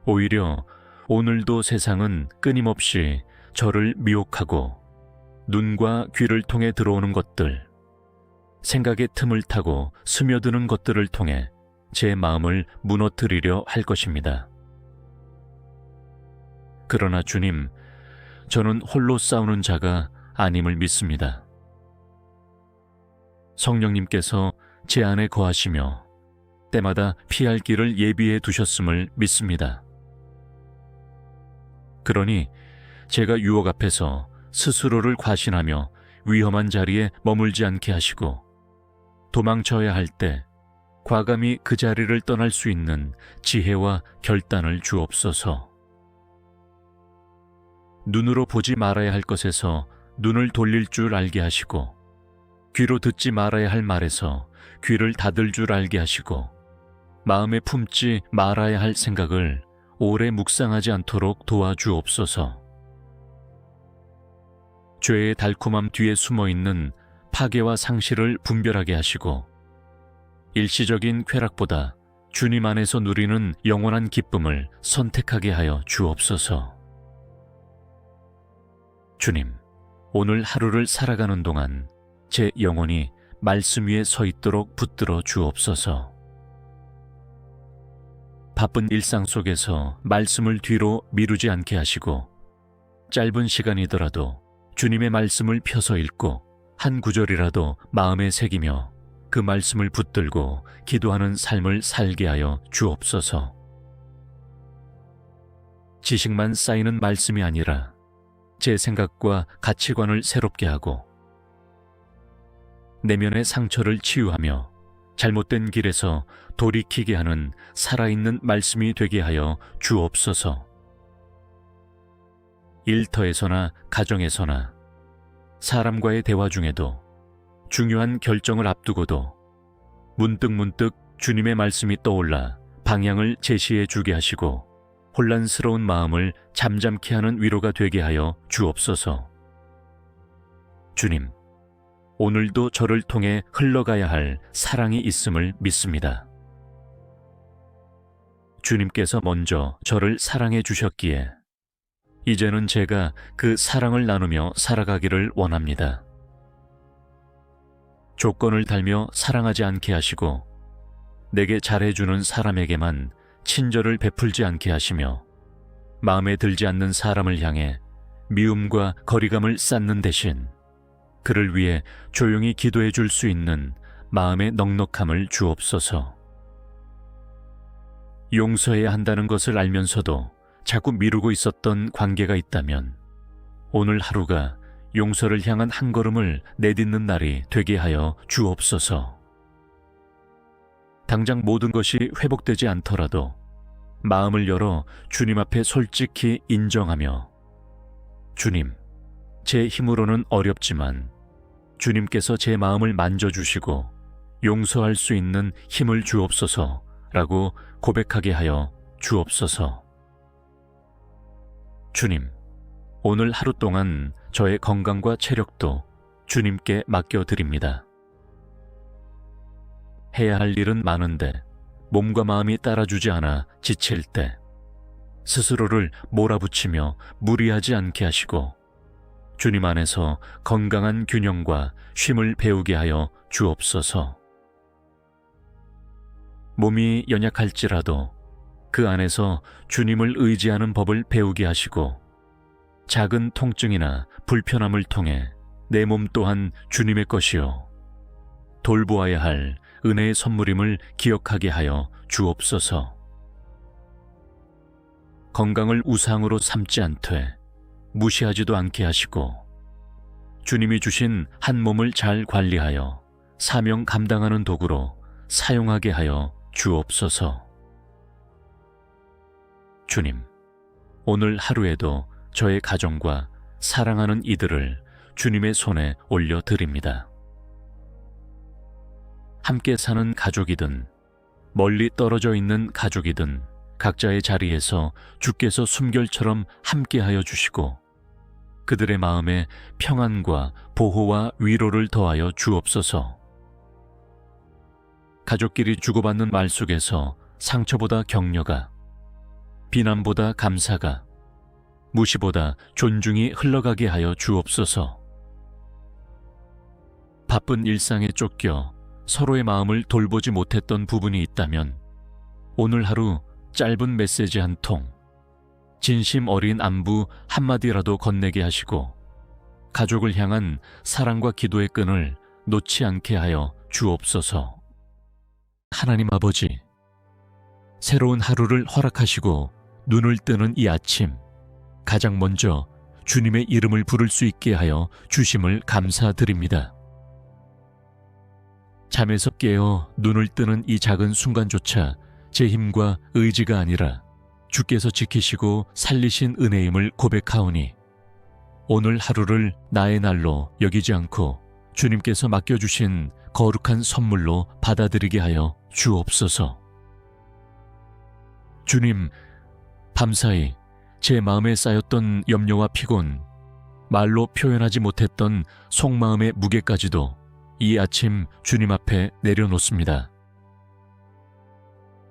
오히려 오늘도 세상은 끊임없이 저를 미혹하고 눈과 귀를 통해 들어오는 것들, 생각의 틈을 타고 스며드는 것들을 통해 제 마음을 무너뜨리려 할 것입니다. 그러나 주님, 저는 홀로 싸우는 자가 아님을 믿습니다. 성령님께서 제 안에 거하시며 때마다 피할 길을 예비해 두셨음을 믿습니다. 그러니 제가 유혹 앞에서 스스로를 과신하며 위험한 자리에 머물지 않게 하시고 도망쳐야 할 때 과감히 그 자리를 떠날 수 있는 지혜와 결단을 주옵소서. 눈으로 보지 말아야 할 것에서 눈을 돌릴 줄 알게 하시고 귀로 듣지 말아야 할 말에서 귀를 닫을 줄 알게 하시고 마음에 품지 말아야 할 생각을 오래 묵상하지 않도록 도와주옵소서. 죄의 달콤함 뒤에 숨어있는 파괴와 상실을 분별하게 하시고 일시적인 쾌락보다 주님 안에서 누리는 영원한 기쁨을 선택하게 하여 주옵소서. 주님, 오늘 하루를 살아가는 동안 제 영혼이 말씀 위에 서 있도록 붙들어 주옵소서. 바쁜 일상 속에서 말씀을 뒤로 미루지 않게 하시고 짧은 시간이더라도 주님의 말씀을 펴서 읽고 한 구절이라도 마음에 새기며 그 말씀을 붙들고 기도하는 삶을 살게 하여 주옵소서. 지식만 쌓이는 말씀이 아니라 제 생각과 가치관을 새롭게 하고 내면의 상처를 치유하며 잘못된 길에서 돌이키게 하는 살아있는 말씀이 되게 하여 주옵소서. 일터에서나 가정에서나 사람과의 대화 중에도 중요한 결정을 앞두고도 문득문득 주님의 말씀이 떠올라 방향을 제시해 주게 하시고 혼란스러운 마음을 잠잠케 하는 위로가 되게 하여 주옵소서. 주님, 오늘도 저를 통해 흘러가야 할 사랑이 있음을 믿습니다. 주님께서 먼저 저를 사랑해 주셨기에 이제는 제가 그 사랑을 나누며 살아가기를 원합니다. 조건을 달며 사랑하지 않게 하시고 내게 잘해주는 사람에게만 친절을 베풀지 않게 하시며 마음에 들지 않는 사람을 향해 미움과 거리감을 쌓는 대신 그를 위해 조용히 기도해 줄 수 있는 마음의 넉넉함을 주옵소서. 용서해야 한다는 것을 알면서도 자꾸 미루고 있었던 관계가 있다면 오늘 하루가 용서를 향한 한 걸음을 내딛는 날이 되게 하여 주옵소서. 당장 모든 것이 회복되지 않더라도 마음을 열어 주님 앞에 솔직히 인정하며 주님, 제 힘으로는 어렵지만 주님께서 제 마음을 만져주시고 용서할 수 있는 힘을 주옵소서라고 고백하게 하여 주옵소서. 주님, 오늘 하루 동안 저의 건강과 체력도 주님께 맡겨드립니다. 해야 할 일은 많은데 몸과 마음이 따라주지 않아 지칠 때 스스로를 몰아붙이며 무리하지 않게 하시고 주님 안에서 건강한 균형과 쉼을 배우게 하여 주옵소서. 몸이 연약할지라도 그 안에서 주님을 의지하는 법을 배우게 하시고 작은 통증이나 불편함을 통해 내 몸 또한 주님의 것이요 돌보아야 할 은혜의 선물임을 기억하게 하여 주옵소서. 건강을 우상으로 삼지 않되 무시하지도 않게 하시고 주님이 주신 한 몸을 잘 관리하여 사명 감당하는 도구로 사용하게 하여 주옵소서. 주님, 오늘 하루에도 저의 가정과 사랑하는 이들을 주님의 손에 올려드립니다. 함께 사는 가족이든 멀리 떨어져 있는 가족이든 각자의 자리에서 주께서 숨결처럼 함께하여 주시고 그들의 마음에 평안과 보호와 위로를 더하여 주옵소서. 가족끼리 주고받는 말 속에서 상처보다 격려가, 비난보다 감사가, 무시보다 존중이 흘러가게 하여 주옵소서. 바쁜 일상에 쫓겨 서로의 마음을 돌보지 못했던 부분이 있다면 오늘 하루 짧은 메시지 한 통, 진심 어린 안부 한마디라도 건네게 하시고 가족을 향한 사랑과 기도의 끈을 놓지 않게 하여 주옵소서. 하나님 아버지, 새로운 하루를 허락하시고 눈을 뜨는 이 아침, 가장 먼저 주님의 이름을 부를 수 있게 하여 주심을 감사드립니다. 잠에서 깨어 눈을 뜨는 이 작은 순간조차 제 힘과 의지가 아니라 주께서 지키시고 살리신 은혜임을 고백하오니 오늘 하루를 나의 날로 여기지 않고 주님께서 맡겨주신 거룩한 선물로 받아들이게 하여 주옵소서. 주님, 밤사이 제 마음에 쌓였던 염려와 피곤, 말로 표현하지 못했던 속마음의 무게까지도 이 아침 주님 앞에 내려놓습니다.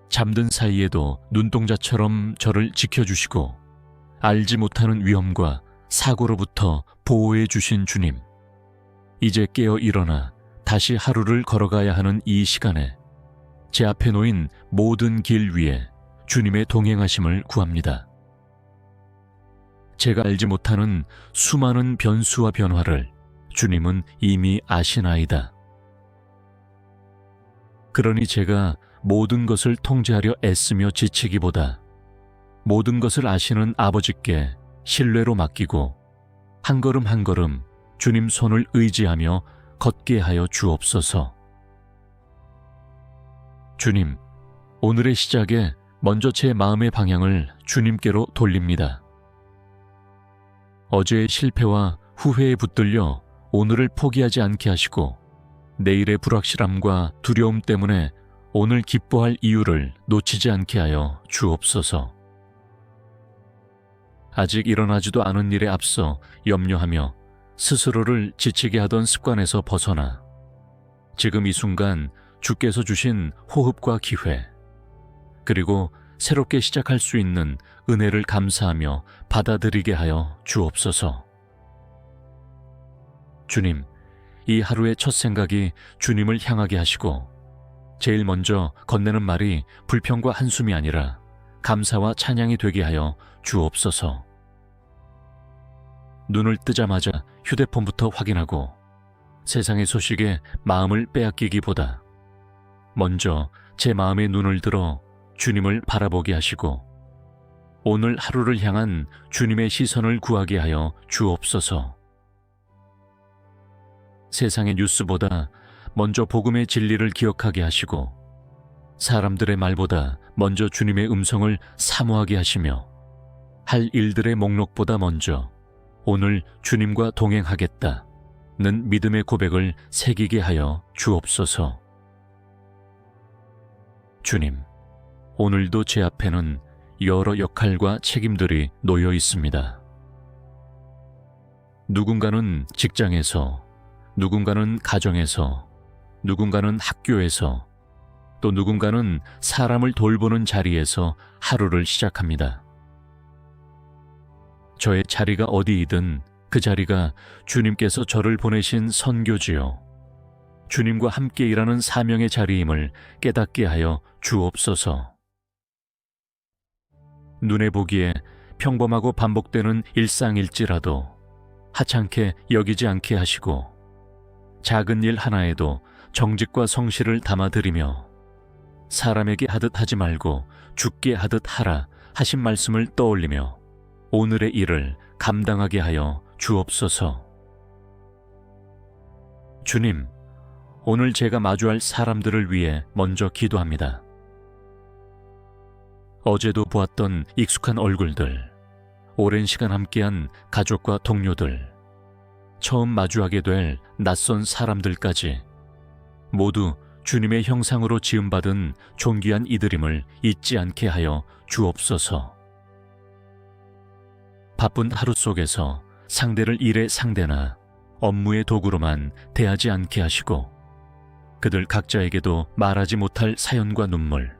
잠든 사이에도 눈동자처럼 저를 지켜주시고 알지 못하는 위험과 사고로부터 보호해 주신 주님, 이제 깨어 일어나 다시 하루를 걸어가야 하는 이 시간에 제 앞에 놓인 모든 길 위에 주님의 동행하심을 구합니다. 제가 알지 못하는 수많은 변수와 변화를 주님은 이미 아시나이다. 그러니 제가 모든 것을 통제하려 애쓰며 지치기보다 모든 것을 아시는 아버지께 신뢰로 맡기고 한 걸음 한 걸음 주님 손을 의지하며 걷게 하여 주옵소서. 주님, 오늘의 시작에 먼저 제 마음의 방향을 주님께로 돌립니다. 어제의 실패와 후회에 붙들려 오늘을 포기하지 않게 하시고 내일의 불확실함과 두려움 때문에 오늘 기뻐할 이유를 놓치지 않게 하여 주옵소서. 아직 일어나지도 않은 일에 앞서 염려하며 스스로를 지치게 하던 습관에서 벗어나 지금 이 순간 주께서 주신 호흡과 기회, 그리고 새롭게 시작할 수 있는 은혜를 감사하며 받아들이게 하여 주옵소서. 주님, 이 하루의 첫 생각이 주님을 향하게 하시고 제일 먼저 건네는 말이 불평과 한숨이 아니라 감사와 찬양이 되게 하여 주옵소서. 눈을 뜨자마자 휴대폰부터 확인하고 세상의 소식에 마음을 빼앗기기보다 먼저 제 마음의 눈을 들어 주님을 바라보게 하시고 오늘 하루를 향한 주님의 시선을 구하게 하여 주옵소서. 세상의 뉴스보다 먼저 복음의 진리를 기억하게 하시고 사람들의 말보다 먼저 주님의 음성을 사모하게 하시며 할 일들의 목록보다 먼저 오늘 주님과 동행하겠다는 믿음의 고백을 새기게 하여 주옵소서. 주님, 오늘도 제 앞에는 여러 역할과 책임들이 놓여 있습니다. 누군가는 직장에서, 누군가는 가정에서, 누군가는 학교에서, 또 누군가는 사람을 돌보는 자리에서 하루를 시작합니다. 저의 자리가 어디이든 그 자리가 주님께서 저를 보내신 선교지요, 주님과 함께 일하는 사명의 자리임을 깨닫게 하여 주옵소서. 눈에 보기에 평범하고 반복되는 일상일지라도 하찮게 여기지 않게 하시고 작은 일 하나에도 정직과 성실을 담아드리며 사람에게 하듯 하지 말고 주께 하듯 하라 하신 말씀을 떠올리며 오늘의 일을 감당하게 하여 주옵소서. 주님, 오늘 제가 마주할 사람들을 위해 먼저 기도합니다. 어제도 보았던 익숙한 얼굴들, 오랜 시간 함께한 가족과 동료들, 처음 마주하게 될 낯선 사람들까지 모두 주님의 형상으로 지음받은 존귀한 이들임을 잊지 않게 하여 주옵소서. 바쁜 하루 속에서 상대를 일의 상대나 업무의 도구로만 대하지 않게 하시고 그들 각자에게도 말하지 못할 사연과 눈물,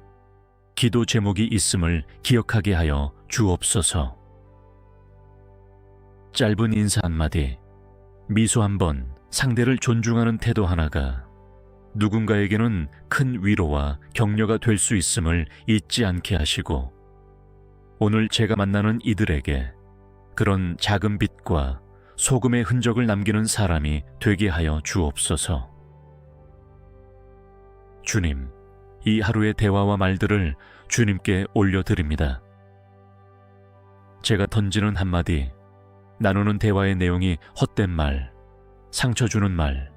기도 제목이 있음을 기억하게 하여 주옵소서. 짧은 인사 한마디, 미소 한번, 상대를 존중하는 태도 하나가 누군가에게는 큰 위로와 격려가 될 수 있음을 잊지 않게 하시고, 오늘 제가 만나는 이들에게 그런 작은 빛과 소금의 흔적을 남기는 사람이 되게 하여 주옵소서. 주님, 이 하루의 대화와 말들을 주님께 올려드립니다. 제가 던지는 한마디, 나누는 대화의 내용이 헛된 말, 상처 주는 말,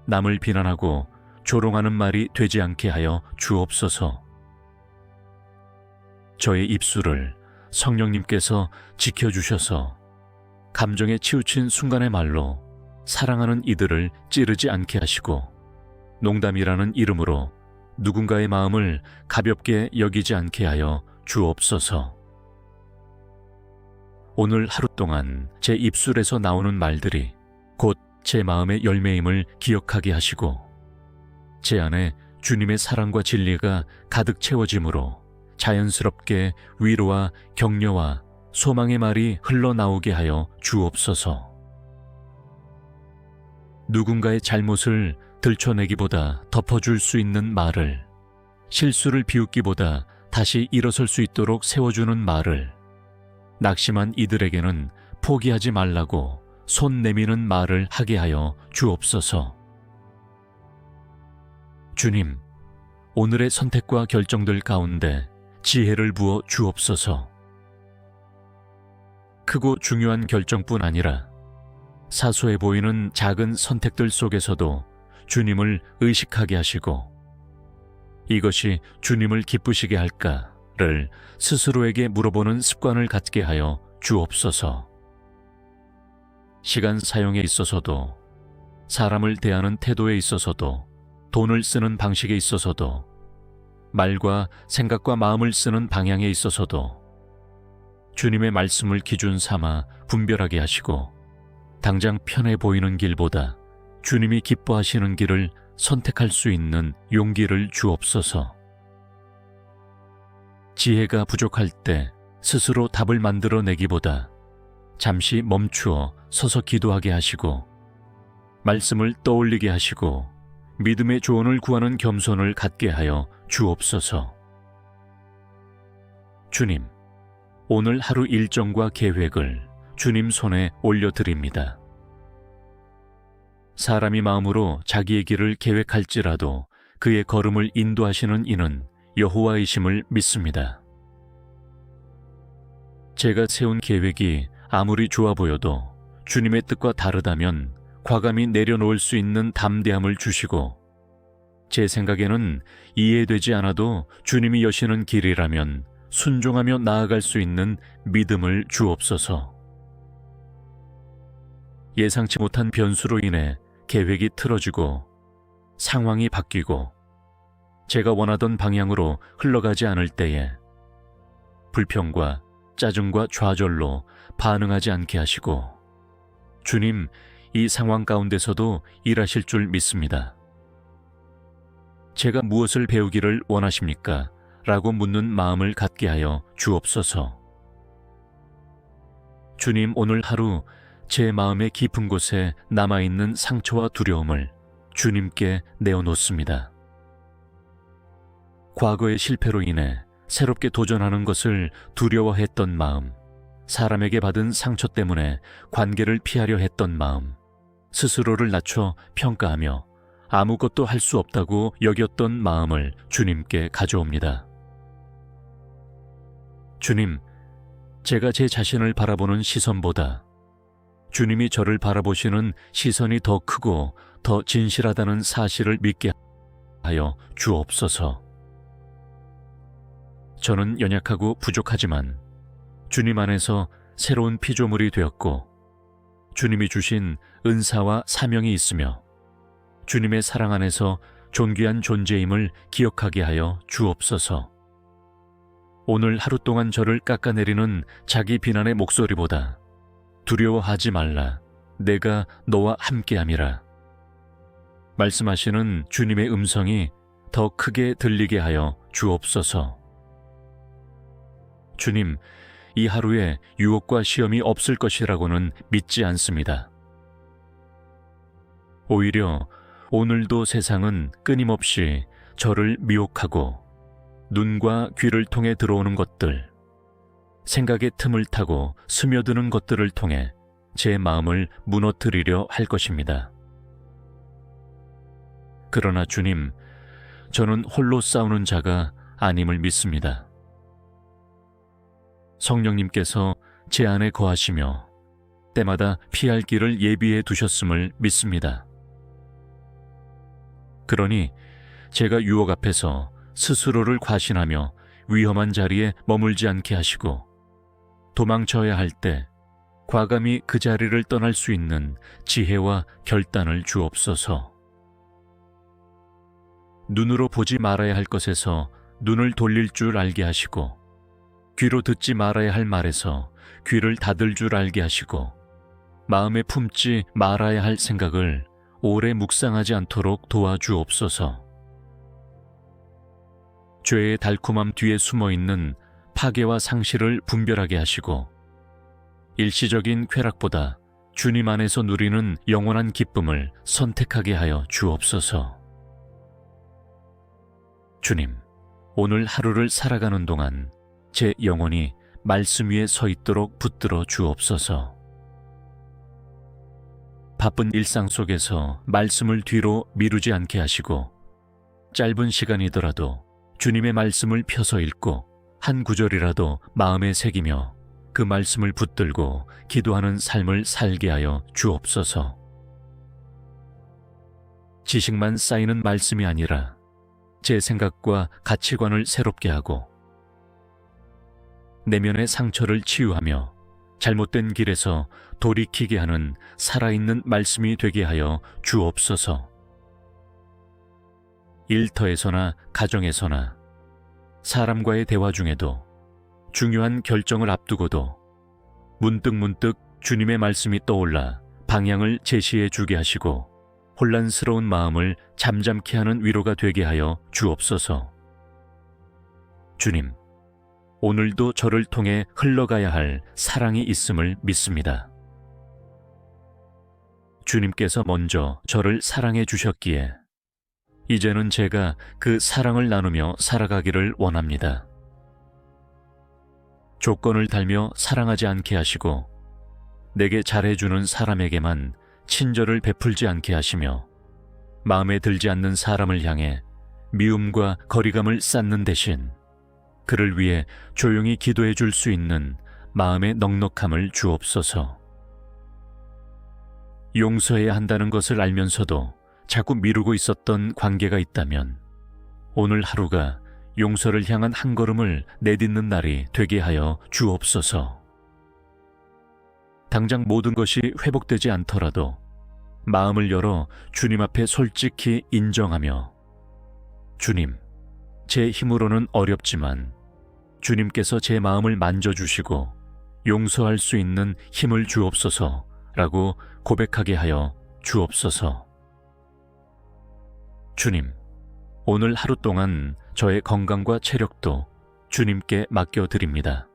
남을 비난하고 조롱하는 말이 되지 않게 하여 주옵소서. 저의 입술을 성령님께서 지켜주셔서 감정에 치우친 순간의 말로 사랑하는 이들을 찌르지 않게 하시고, 농담이라는 이름으로 누군가의 마음을 가볍게 여기지 않게 하여 주옵소서. 오늘 하루 동안 제 입술에서 나오는 말들이 곧 제 마음의 열매임을 기억하게 하시고, 제 안에 주님의 사랑과 진리가 가득 채워짐으로 자연스럽게 위로와 격려와 소망의 말이 흘러나오게 하여 주옵소서. 누군가의 잘못을 들춰내기보다 덮어줄 수 있는 말을, 실수를 비웃기보다 다시 일어설 수 있도록 세워주는 말을, 낙심한 이들에게는 포기하지 말라고 손 내미는 말을 하게 하여 주옵소서. 주님, 오늘의 선택과 결정들 가운데 지혜를 부어 주옵소서. 크고 중요한 결정뿐 아니라 사소해 보이는 작은 선택들 속에서도 주님을 의식하게 하시고, 이것이 주님을 기쁘시게 할까를 스스로에게 물어보는 습관을 갖게 하여 주옵소서. 시간 사용에 있어서도, 사람을 대하는 태도에 있어서도, 돈을 쓰는 방식에 있어서도, 말과 생각과 마음을 쓰는 방향에 있어서도 주님의 말씀을 기준 삼아 분별하게 하시고, 당장 편해 보이는 길보다 주님이 기뻐하시는 길을 선택할 수 있는 용기를 주옵소서. 지혜가 부족할 때 스스로 답을 만들어내기보다 잠시 멈추어 서서 기도하게 하시고, 말씀을 떠올리게 하시고 믿음의 조언을 구하는 겸손을 갖게 하여 주옵소서. 주님, 오늘 하루 일정과 계획을 주님 손에 올려드립니다. 사람이 마음으로 자기의 길을 계획할지라도 그의 걸음을 인도하시는 이는 여호와이심을 믿습니다. 제가 세운 계획이 아무리 좋아 보여도 주님의 뜻과 다르다면 과감히 내려놓을 수 있는 담대함을 주시고, 제 생각에는 이해되지 않아도 주님이 여시는 길이라면 순종하며 나아갈 수 있는 믿음을 주옵소서. 예상치 못한 변수로 인해 계획이 틀어지고 상황이 바뀌고 제가 원하던 방향으로 흘러가지 않을 때에 불평과 짜증과 좌절로 반응하지 않게 하시고, 주님, 이 상황 가운데서도 일하실 줄 믿습니다. 제가 무엇을 배우기를 원하십니까? 라고 묻는 마음을 갖게 하여 주옵소서. 주님, 오늘 하루 제 마음의 깊은 곳에 남아있는 상처와 두려움을 주님께 내어놓습니다. 과거의 실패로 인해 새롭게 도전하는 것을 두려워했던 마음, 사람에게 받은 상처 때문에 관계를 피하려 했던 마음, 스스로를 낮춰 평가하며 아무것도 할 수 없다고 여겼던 마음을 주님께 가져옵니다. 주님, 제가 제 자신을 바라보는 시선보다 주님이 저를 바라보시는 시선이 더 크고 더 진실하다는 사실을 믿게 하여 주옵소서. 저는 연약하고 부족하지만 주님 안에서 새로운 피조물이 되었고, 주님이 주신 은사와 사명이 있으며 주님의 사랑 안에서 존귀한 존재임을 기억하게 하여 주옵소서. 오늘 하루 동안 저를 깎아내리는 자기 비난의 목소리보다 두려워하지 말라, 내가 너와 함께함이라 말씀하시는 주님의 음성이 더 크게 들리게 하여 주옵소서. 주님, 이 하루에 유혹과 시험이 없을 것이라고는 믿지 않습니다. 오히려 오늘도 세상은 끊임없이 저를 미혹하고 눈과 귀를 통해 들어오는 것들, 생각의 틈을 타고 스며드는 것들을 통해 제 마음을 무너뜨리려 할 것입니다. 그러나 주님, 저는 홀로 싸우는 자가 아님을 믿습니다. 성령님께서 제 안에 거하시며 때마다 피할 길을 예비해 두셨음을 믿습니다. 그러니 제가 유혹 앞에서 스스로를 과신하며 위험한 자리에 머물지 않게 하시고 도망쳐야 할 때 과감히 그 자리를 떠날 수 있는 지혜와 결단을 주옵소서. 눈으로 보지 말아야 할 것에서 눈을 돌릴 줄 알게 하시고 귀로 듣지 말아야 할 말에서 귀를 닫을 줄 알게 하시고 마음에 품지 말아야 할 생각을 오래 묵상하지 않도록 도와주옵소서. 죄의 달콤함 뒤에 숨어있는 파괴와 상실을 분별하게 하시고 일시적인 쾌락보다 주님 안에서 누리는 영원한 기쁨을 선택하게 하여 주옵소서. 주님, 오늘 하루를 살아가는 동안 제 영혼이 말씀 위에 서 있도록 붙들어 주옵소서. 바쁜 일상 속에서 말씀을 뒤로 미루지 않게 하시고 짧은 시간이더라도 주님의 말씀을 펴서 읽고 한 구절이라도 마음에 새기며 그 말씀을 붙들고 기도하는 삶을 살게 하여 주옵소서. 지식만 쌓이는 말씀이 아니라 제 생각과 가치관을 새롭게 하고 내면의 상처를 치유하며 잘못된 길에서 돌이키게 하는 살아있는 말씀이 되게 하여 주옵소서. 일터에서나 가정에서나 사람과의 대화 중에도 중요한 결정을 앞두고도 문득문득 주님의 말씀이 떠올라 방향을 제시해 주게 하시고 혼란스러운 마음을 잠잠케 하는 위로가 되게 하여 주옵소서. 주님, 오늘도 저를 통해 흘러가야 할 사랑이 있음을 믿습니다. 주님께서 먼저 저를 사랑해 주셨기에 이제는 제가 그 사랑을 나누며 살아가기를 원합니다. 조건을 달며 사랑하지 않게 하시고 내게 잘해주는 사람에게만 친절을 베풀지 않게 하시며 마음에 들지 않는 사람을 향해 미움과 거리감을 쌓는 대신 그를 위해 조용히 기도해 줄 수 있는 마음의 넉넉함을 주옵소서. 용서해야 한다는 것을 알면서도 자꾸 미루고 있었던 관계가 있다면 오늘 하루가 용서를 향한 한 걸음을 내딛는 날이 되게 하여 주옵소서. 당장 모든 것이 회복되지 않더라도 마음을 열어 주님 앞에 솔직히 인정하며 주님, 제 힘으로는 어렵지만 주님께서 제 마음을 만져주시고 용서할 수 있는 힘을 주옵소서라고 고백하게 하여 주옵소서. 주님, 오늘 하루 동안 저의 건강과 체력도 주님께 맡겨드립니다.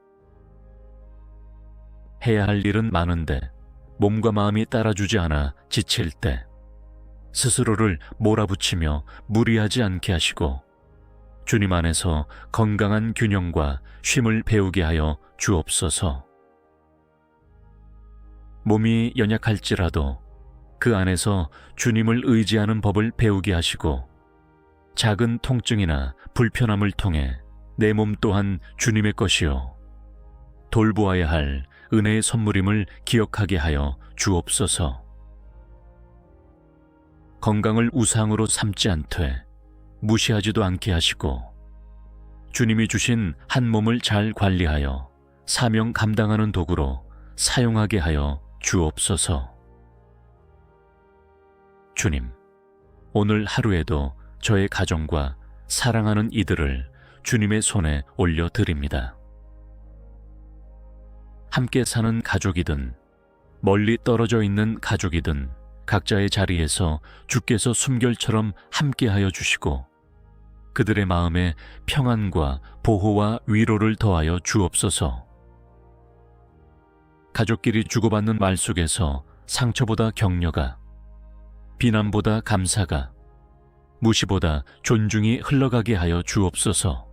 해야 할 일은 많은데 몸과 마음이 따라주지 않아 지칠 때 스스로를 몰아붙이며 무리하지 않게 하시고 주님 안에서 건강한 균형과 쉼을 배우게 하여 주옵소서. 몸이 연약할지라도 그 안에서 주님을 의지하는 법을 배우게 하시고 작은 통증이나 불편함을 통해 내 몸 또한 주님의 것이요 돌보아야 할 은혜의 선물임을 기억하게 하여 주옵소서. 건강을 우상으로 삼지 않되 무시하지도 않게 하시고 주님이 주신 한 몸을 잘 관리하여 사명 감당하는 도구로 사용하게 하여 주옵소서. 주님, 오늘 하루에도 저의 가정과 사랑하는 이들을 주님의 손에 올려드립니다. 함께 사는 가족이든 멀리 떨어져 있는 가족이든 각자의 자리에서 주께서 숨결처럼 함께하여 주시고 그들의 마음에 평안과 보호와 위로를 더하여 주옵소서. 가족끼리 주고받는 말 속에서 상처보다 격려가, 비난보다 감사가, 무시보다 존중이 흘러가게 하여 주옵소서.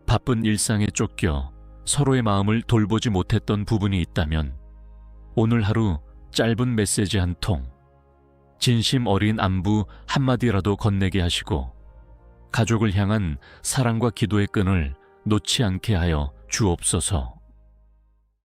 바쁜 일상에 쫓겨 서로의 마음을 돌보지 못했던 부분이 있다면 오늘 하루 짧은 메시지 한 통, 진심 어린 안부 한마디라도 건네게 하시고 가족을 향한 사랑과 기도의 끈을 놓지 않게 하여 주옵소서.